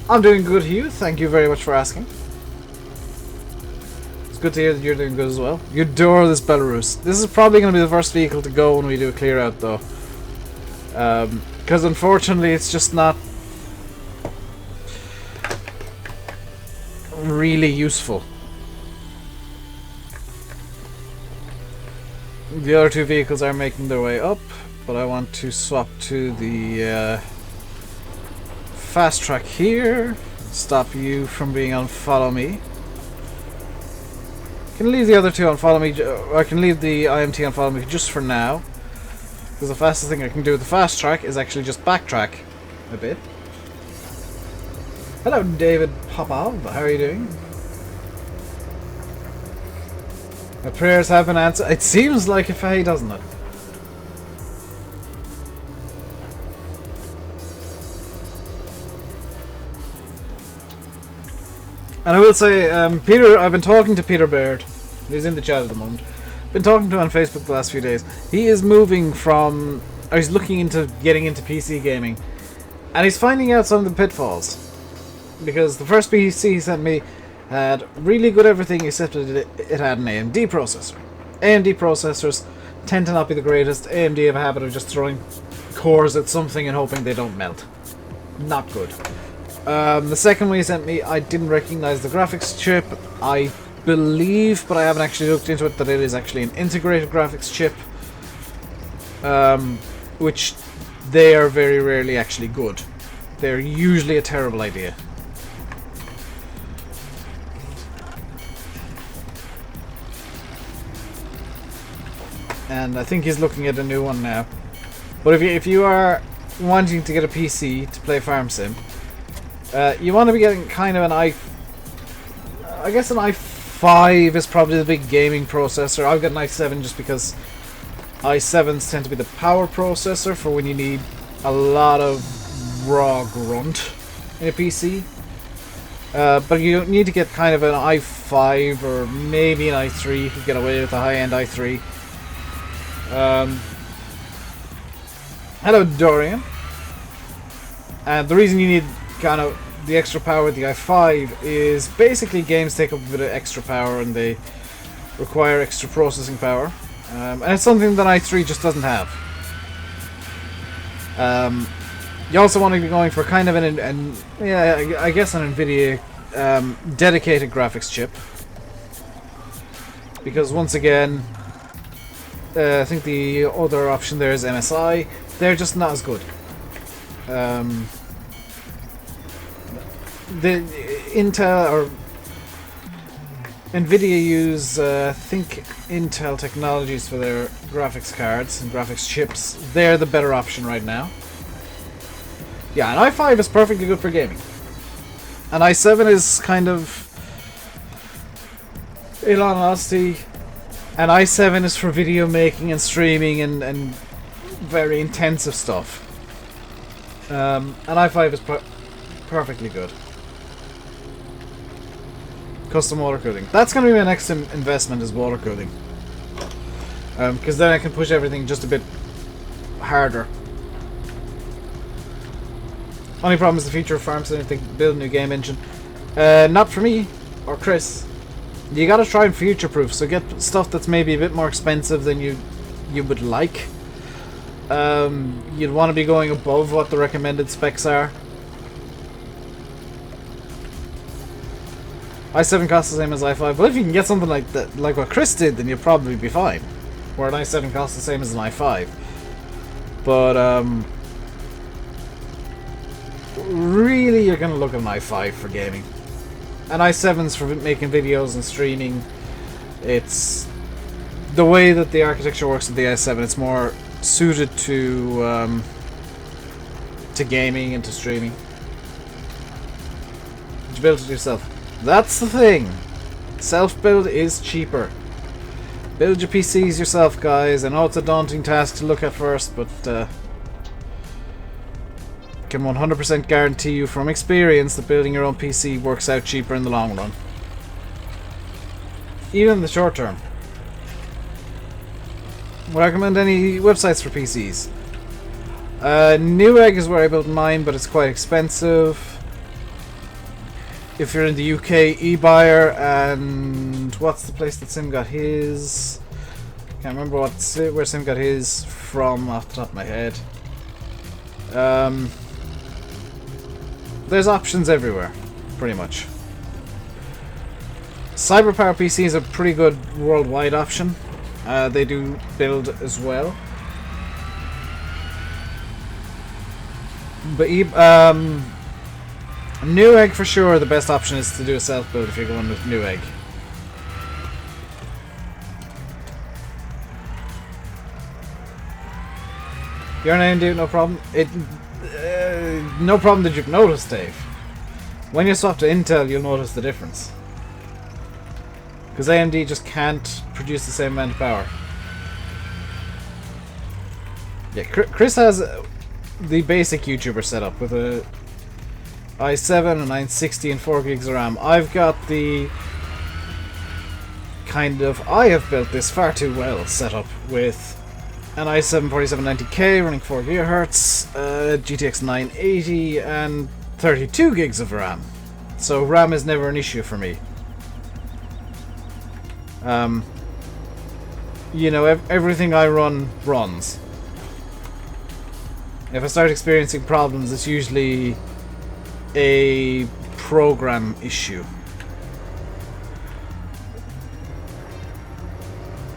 I'm doing good, Hugh. Thank you very much for asking. It's good to hear that you're doing good as well. You adore this Belarus. This is probably going to be the first vehicle to go when we do a clear out, though. Because unfortunately, it's just not really useful. The other 2 vehicles are making their way up, but I want to swap to the fast track here. Stop you from being on follow me. I can leave the other 2 on follow me. I can leave the IMT on follow me just for now, because the fastest thing I can do with the fast track is actually just backtrack a bit. Hello David Popov, how are you doing? My prayers have been answered. It seems like a fay, doesn't it? And I will say, Peter, I've been talking to Peter Baird. He's in the chat at the moment. Been talking to him on Facebook the last few days. He is moving from, or he's looking into getting into PC gaming, and he's finding out some of the pitfalls. Because the first PC he sent me had really good everything except it had an AMD processor. AMD processors tend to not be the greatest. AMD have a habit of just throwing cores at something and hoping they don't melt. Not good. The second one he sent me, I didn't recognize the graphics chip. I believe, but I haven't actually looked into it, that it is actually an integrated graphics chip. Which they are very rarely actually good. They're usually a terrible idea. And I think he's looking at a new one now. But if you are wanting to get a PC to play Farm Sim, you want to be getting kind of an I guess an i5 is probably the big gaming processor. I've got an i7 just because i7s tend to be the power processor for when you need a lot of raw grunt in a PC. But you need to get kind of an i5 or maybe an i3. You could get away with a high-end i3. Hello Dorian. And the reason you need kind of the extra power with the i5 is basically games take up a bit of extra power and they require extra processing power. And it's something that i3 just doesn't have. You also want to be going for kind of I guess an NVIDIA dedicated graphics chip, because once again, I think the other option there is MSI. They're just not as good. The Intel or NVIDIA use, I think, Intel technologies for their graphics cards and graphics chips. They're the better option right now. Yeah, an i5 is perfectly good for gaming. An i7 is kind of, in all honesty, an i7 is for video making and streaming and very intensive stuff. An i5 is perfectly good. Custom water cooling. That's going to be my next investment, is water cooling. Because then I can push everything just a bit harder. Only problem is the future of farms, and if they build a new game engine. Not for me, or Chris. You gotta try and future-proof, so get stuff that's maybe a bit more expensive than you would like. You'd want to be going above what the recommended specs are. i7 costs the same as i5, but if you can get something like that, like what Chris did, then you'll probably be fine. Where an i7 costs the same as an i5. But, really you're going to look at an i5 for gaming. An i7's for making videos and streaming. It's the way that the architecture works with the i7, it's more suited to gaming and to streaming. Did you build it yourself? That's the thing. Self-build is cheaper. Build your PCs yourself, guys. I know it's a daunting task to look at first, but can 100% guarantee you from experience that building your own PC works out cheaper in the long run. Even in the short term. Would I recommend any websites for PCs? Newegg is where I built mine, but it's quite expensive. If you're in the UK, eBuyer, and what's the place that Sim got his? Can't remember where Sim got his from off the top of my head. There's options everywhere, pretty much. CyberPower PC is a pretty good worldwide option. They do build as well. But Newegg for sure, the best option is to do a self-build if you're going with Newegg. Your name, dude, no problem. No problem that you've noticed, Dave. When you swap to Intel, you'll notice the difference. Because AMD just can't produce the same amount of power. Yeah, Chris has the basic YouTuber setup with a i7, a 960 and 4 gigs of RAM. I've got the I have built this far too well setup with an i7 4790K running 4 GHz, GTX 980 and 32 gigs of RAM. So RAM is never an issue for me. You know, everything I run runs. If I start experiencing problems, it's usually a program issue.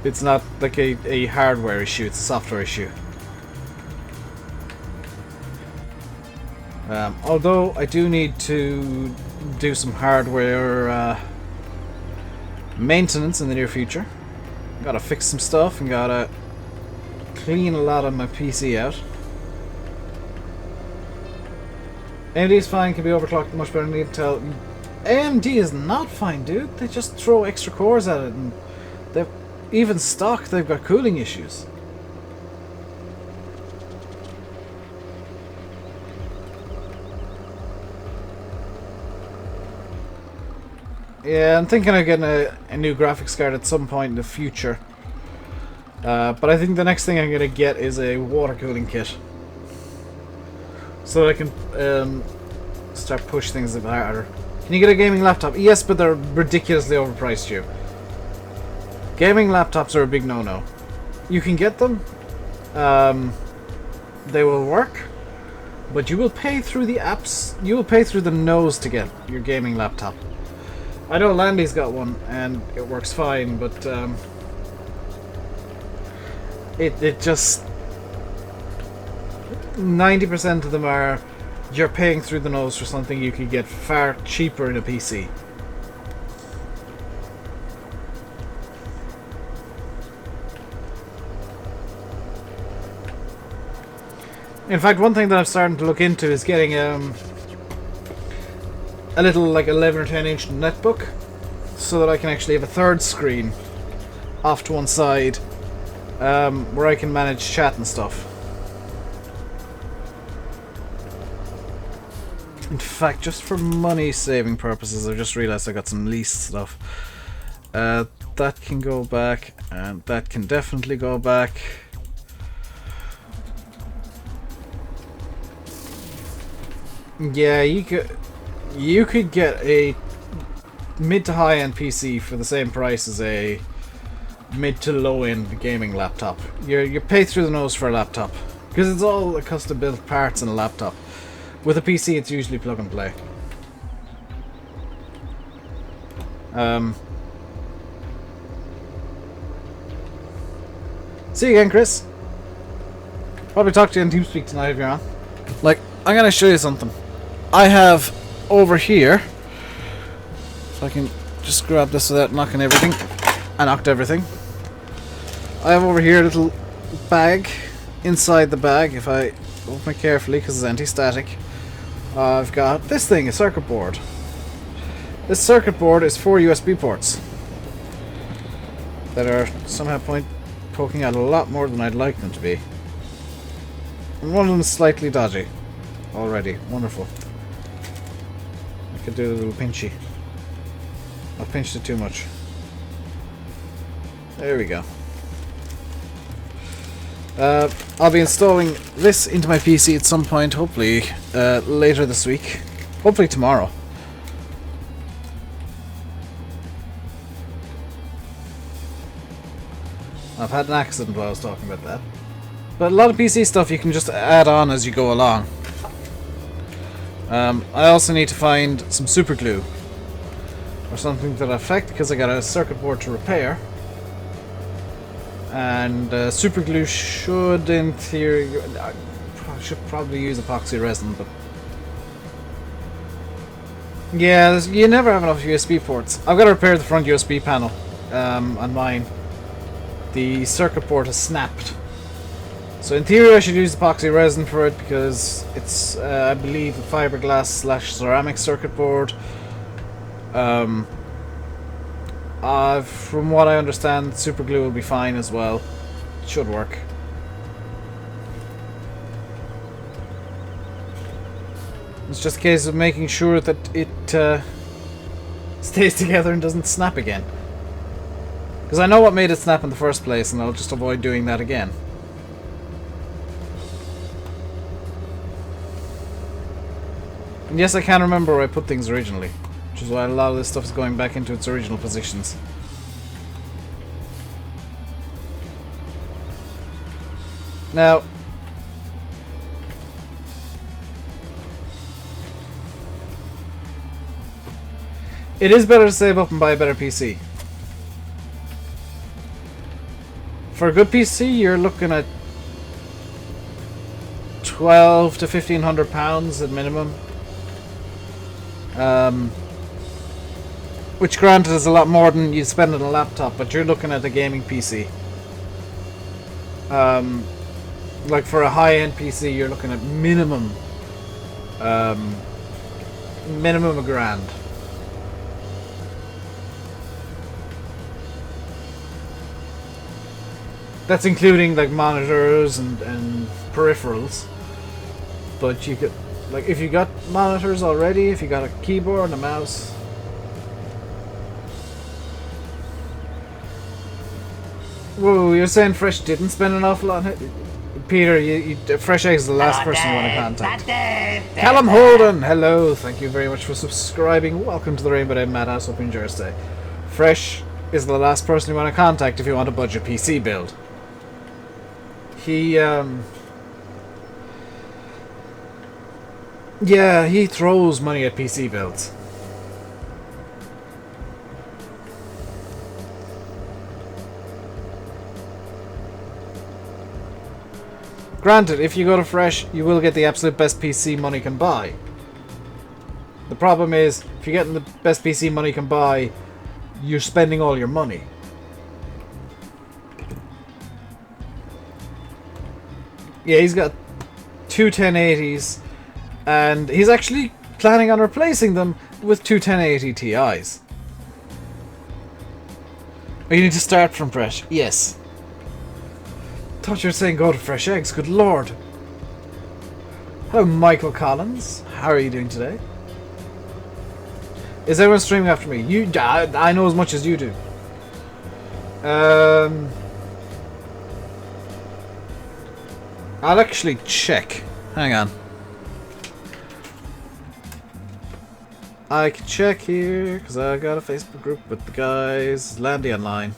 It's not like a hardware issue, it's a software issue. Although I do need to do some hardware maintenance in the near future. Gotta fix some stuff and gotta clean a lot of my PC out. AMD is fine, can be overclocked much better than Intel. AMD is not fine, dude. They just throw extra cores at it, and they've even stock. They've got cooling issues. Yeah, I'm thinking of getting a new graphics card at some point in the future. But I think the next thing I'm gonna get is a water cooling kit, so that I can start push things a bit harder. Can you get a gaming laptop? Yes, but they're ridiculously overpriced, you. Gaming laptops are a big no-no. You can get them. They will work. But you will pay through the apps. You will pay through the nose to get your gaming laptop. I know Landy's got one and it works fine, but it just 90% of them are you're paying through the nose for something you could get far cheaper in a PC. In fact, one thing that I'm starting to look into is getting a little like 11 or 10 inch netbook so that I can actually have a third screen off to one side where I can manage chat and stuff. In fact, just for money saving purposes, I just realized I got some leased stuff. That can go back, and that can definitely go back. Yeah, you could get a mid to high end PC for the same price as a mid to low end gaming laptop. You pay through the nose for a laptop because it's all custom built parts in a laptop. With a PC, it's usually plug and play. See you again, Chris. Probably talk to you in TeamSpeak tonight if you're on. Like, I'm gonna show you something. I have over here, if I can just grab this without knocking everything. I knocked everything. I have over here a little bag. Inside the bag, if I open it carefully because it's anti-static, I've got this thing, a circuit board. This circuit board is 4 USB ports that are somehow poking out a lot more than I'd like them to be. And one of them is slightly dodgy already. Wonderful. I could do a little pinchy. I've pinched it too much. There we go. I'll be installing this into my PC at some point, hopefully later this week. Hopefully tomorrow. I've had an accident while I was talking about that. But a lot of PC stuff you can just add on as you go along. I also need to find some super glue or something to that effect because I got a circuit board to repair. And super glue should, in theory, I should probably use epoxy resin, but yeah, you never have enough USB ports. I've got to repair the front USB panel on mine. The circuit board has snapped. So in theory I should use epoxy resin for it because it's, I believe, a fiberglass / ceramic circuit board. From what I understand, super glue will be fine as well. It should work. It's just a case of making sure that it stays together and doesn't snap again. Because I know what made it snap in the first place, and I'll just avoid doing that again. And yes, I can remember where I put things originally, which is why a lot of this stuff is going back into its original positions. Now, it is better to save up and buy a better PC. For a good PC, you're looking at £1,200 to £1,500 at minimum. Which granted is a lot more than you'd spend on a laptop, but you're looking at a gaming PC. Like for a high-end PC, you're looking at minimum £1,000,000. That's including like monitors and peripherals. But you could, like, if you got monitors already, if you got a keyboard and a mouse. Whoa, you're saying Fresh didn't spend an awful lot on it? Peter, Fresh Egg is the last person you want to contact. Callum Holden, hello, thank you very much for subscribing. Welcome to the Rainbow Day Madhouse. Hope you enjoy your stay. Fresh is the last person you want to contact if you want a budget PC build. Yeah, he throws money at PC builds. Granted, if you go to Fresh, you will get the absolute best PC money can buy. The problem is, if you're getting the best PC money can buy, you're spending all your money. Yeah, he's got two 1080s, and he's actually planning on replacing them with two 1080 Ti's. Oh, you need to start from Fresh. Yes. Thought you were saying go to Fresh Eggs. Good lord. Hello, Michael Collins. How are you doing today? Is everyone streaming after me? I know as much as you do. I'll actually check. Hang on. I can check here because I got a Facebook group with the guys. Landy online.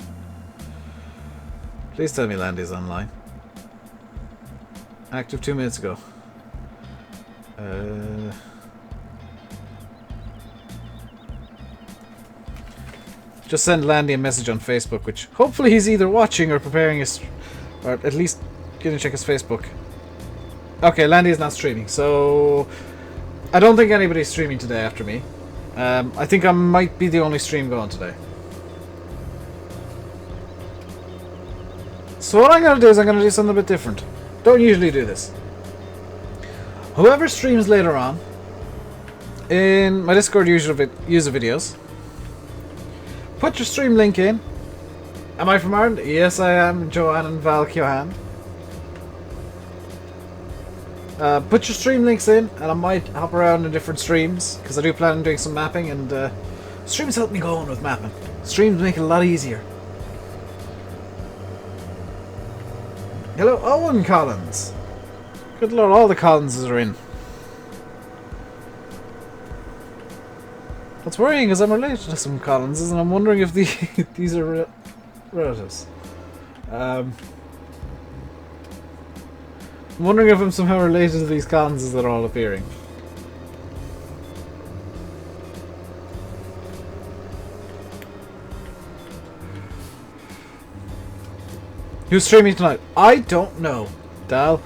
Please tell me Landy's online. Active 2 minutes ago. Just send Landy a message on Facebook, which hopefully he's either watching or preparing his, or at least gonna check his Facebook. Okay, Landy is not streaming, so I don't think anybody's streaming today after me. I think I might be the only stream going today. So what I'm going to do is I'm going to do something a bit different. Don't usually do this. Whoever streams later on, in my Discord user videos, put your stream link in. Am I from Ireland? Yes, I am. Joanne and Val Kyohan. Put your stream links in, and I might hop around in different streams, because I do plan on doing some mapping, and streams help me go on with mapping. Streams make it a lot easier. Hello, Owen Collins. Good lord, all the Collinses are in. What's worrying is I'm related to some Collinses, and I'm wondering if these are relatives. I'm wondering if I'm somehow related to these Collinses that are all appearing. Who's streaming tonight? I don't know, Dal.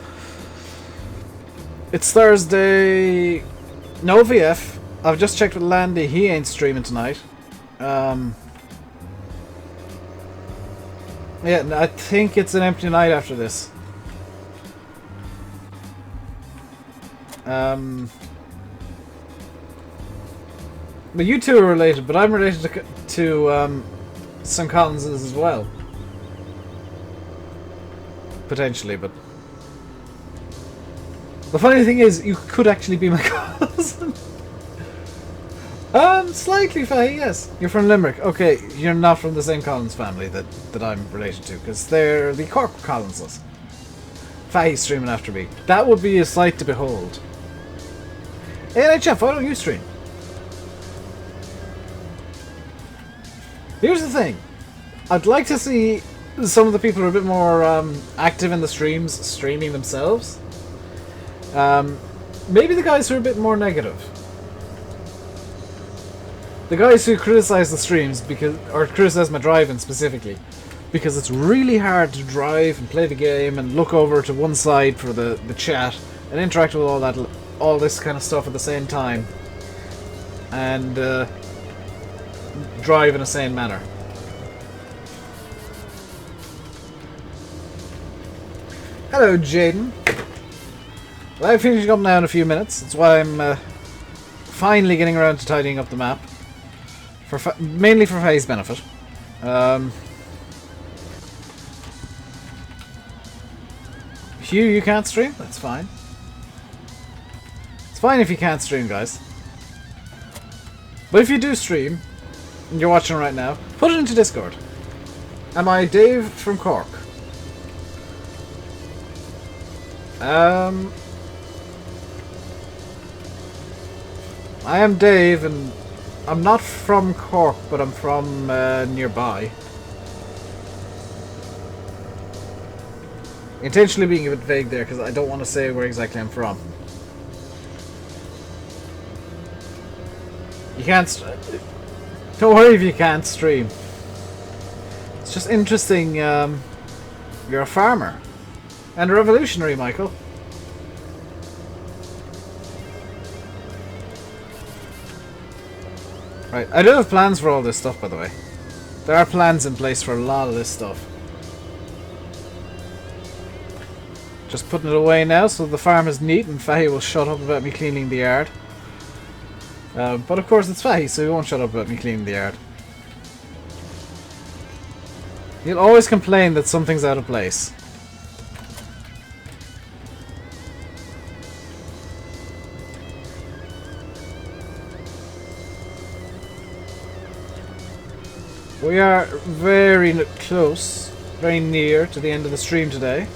It's Thursday. No VF. I've just checked with Landy. He ain't streaming tonight. Yeah, I think it's an empty night after this. But you two are related, but I'm related to some Collinses as well. Potentially, but the funny thing is, you could actually be my cousin. Slightly, Faye, yes. You're from Limerick. Okay, you're not from the same Collins family that I'm related to, because they're the Cork Collinses. Faye's streaming after me. That would be a sight to behold. NHF, why don't you stream? Here's the thing. I'd like to see some of the people who are a bit more active in the streams streaming themselves. Maybe the guys who are a bit more negative. The guys who criticize the streams or criticize my driving specifically, because it's really hard to drive and play the game and look over to one side for the chat and interact with all this kind of stuff at the same time, and drive in a sane manner. Hello, Jaden. Well, I'm finishing up now in a few minutes. That's why I'm finally getting around to tidying up the map. Mainly for Faye's benefit. Hugh, you can't stream? That's fine. It's fine if you can't stream, guys. But if you do stream, and you're watching right now, put it into Discord. Am I Dave from Cork? I am Dave, and I'm not from Cork, but I'm from nearby. Intentionally being a bit vague there, because I don't want to say where exactly I'm from. can't. Don't worry if you can't stream. It's just interesting. You're a farmer and a revolutionary, Michael. Right, I do have plans for all this stuff, by the way. There are plans in place for a lot of this stuff. Just putting it away now so the farm is neat and Fahy will shut up about me cleaning the yard. But of course it's Fahy, so he won't shut up about me cleaning the yard. He'll always complain that something's out of place. We are very close, very near to the end of the stream today.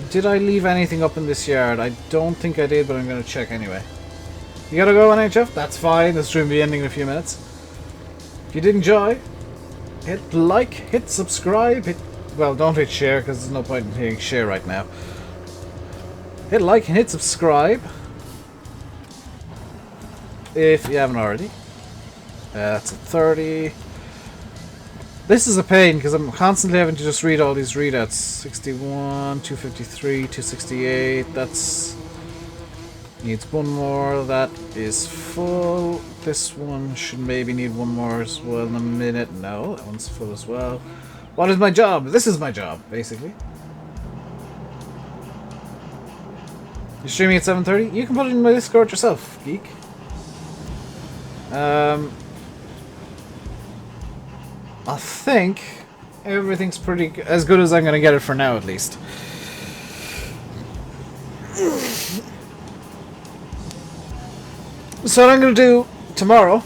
Did I leave anything up in this yard? I don't think I did, but I'm going to check anyway. You gotta go, NHF? That's fine, the stream will be ending in a few minutes. If you did enjoy, hit like, hit subscribe, well, don't hit share, because there's no point in hitting share right now. Hit like and hit subscribe, if you haven't already. That's at 30. This is a pain because I'm constantly having to just read all these readouts. 61, 253, 268. That's needs one more. That is full. This one should maybe need one more as well in a minute. No, that one's full as well. What is my job? This is my job, basically. You're streaming at 7:30? You can put it in my Discord yourself, geek. I think everything's pretty as good as I'm going to get it for now, at least. So what I'm going to do tomorrow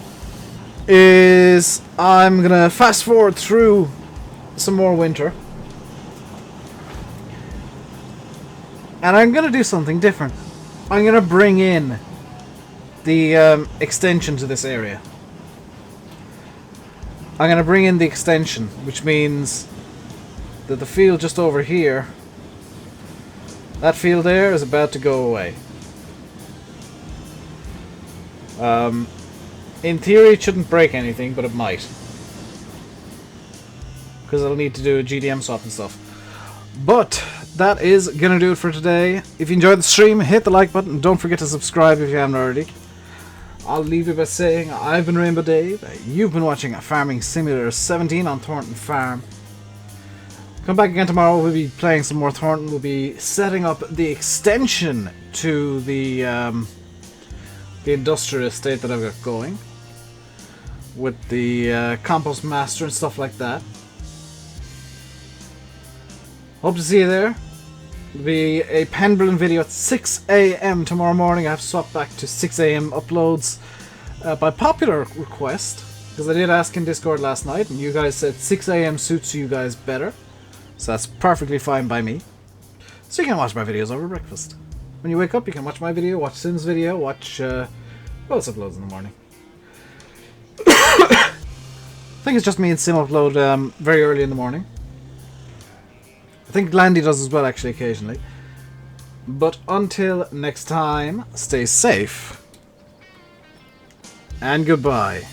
is I'm going to fast forward through some more winter. And I'm going to do something different. I'm going to bring in the extension to this area. I'm going to bring in the extension, which means that the field just over here, that field there is about to go away. In theory it shouldn't break anything, but it might. Because I'll need to do a GDM swap and stuff. But that is going to do it for today. If you enjoyed the stream, hit the like button. Don't forget to subscribe if you haven't already. I'll leave you by saying I've been Rainbow Dave. You've been watching Farming Simulator 17 on Thornton Farm. Come back again tomorrow. We'll be playing some more Thornton. We'll be setting up the extension to the industrial estate that I've got going, with the compost master and stuff like that. Hope to see you there. There'll be a Penblin video at 6 AM tomorrow morning. I have swapped back to 6 AM uploads by popular request, because I did ask in Discord last night and you guys said 6 AM suits you guys better. So that's perfectly fine by me. So you can watch my videos over breakfast. When you wake up you can watch my video, watch Sim's video, watch who else uploads in the morning. I think it's just me and Sim upload very early in the morning. I think Landy does as well, actually, occasionally. But until next time, stay safe. And goodbye.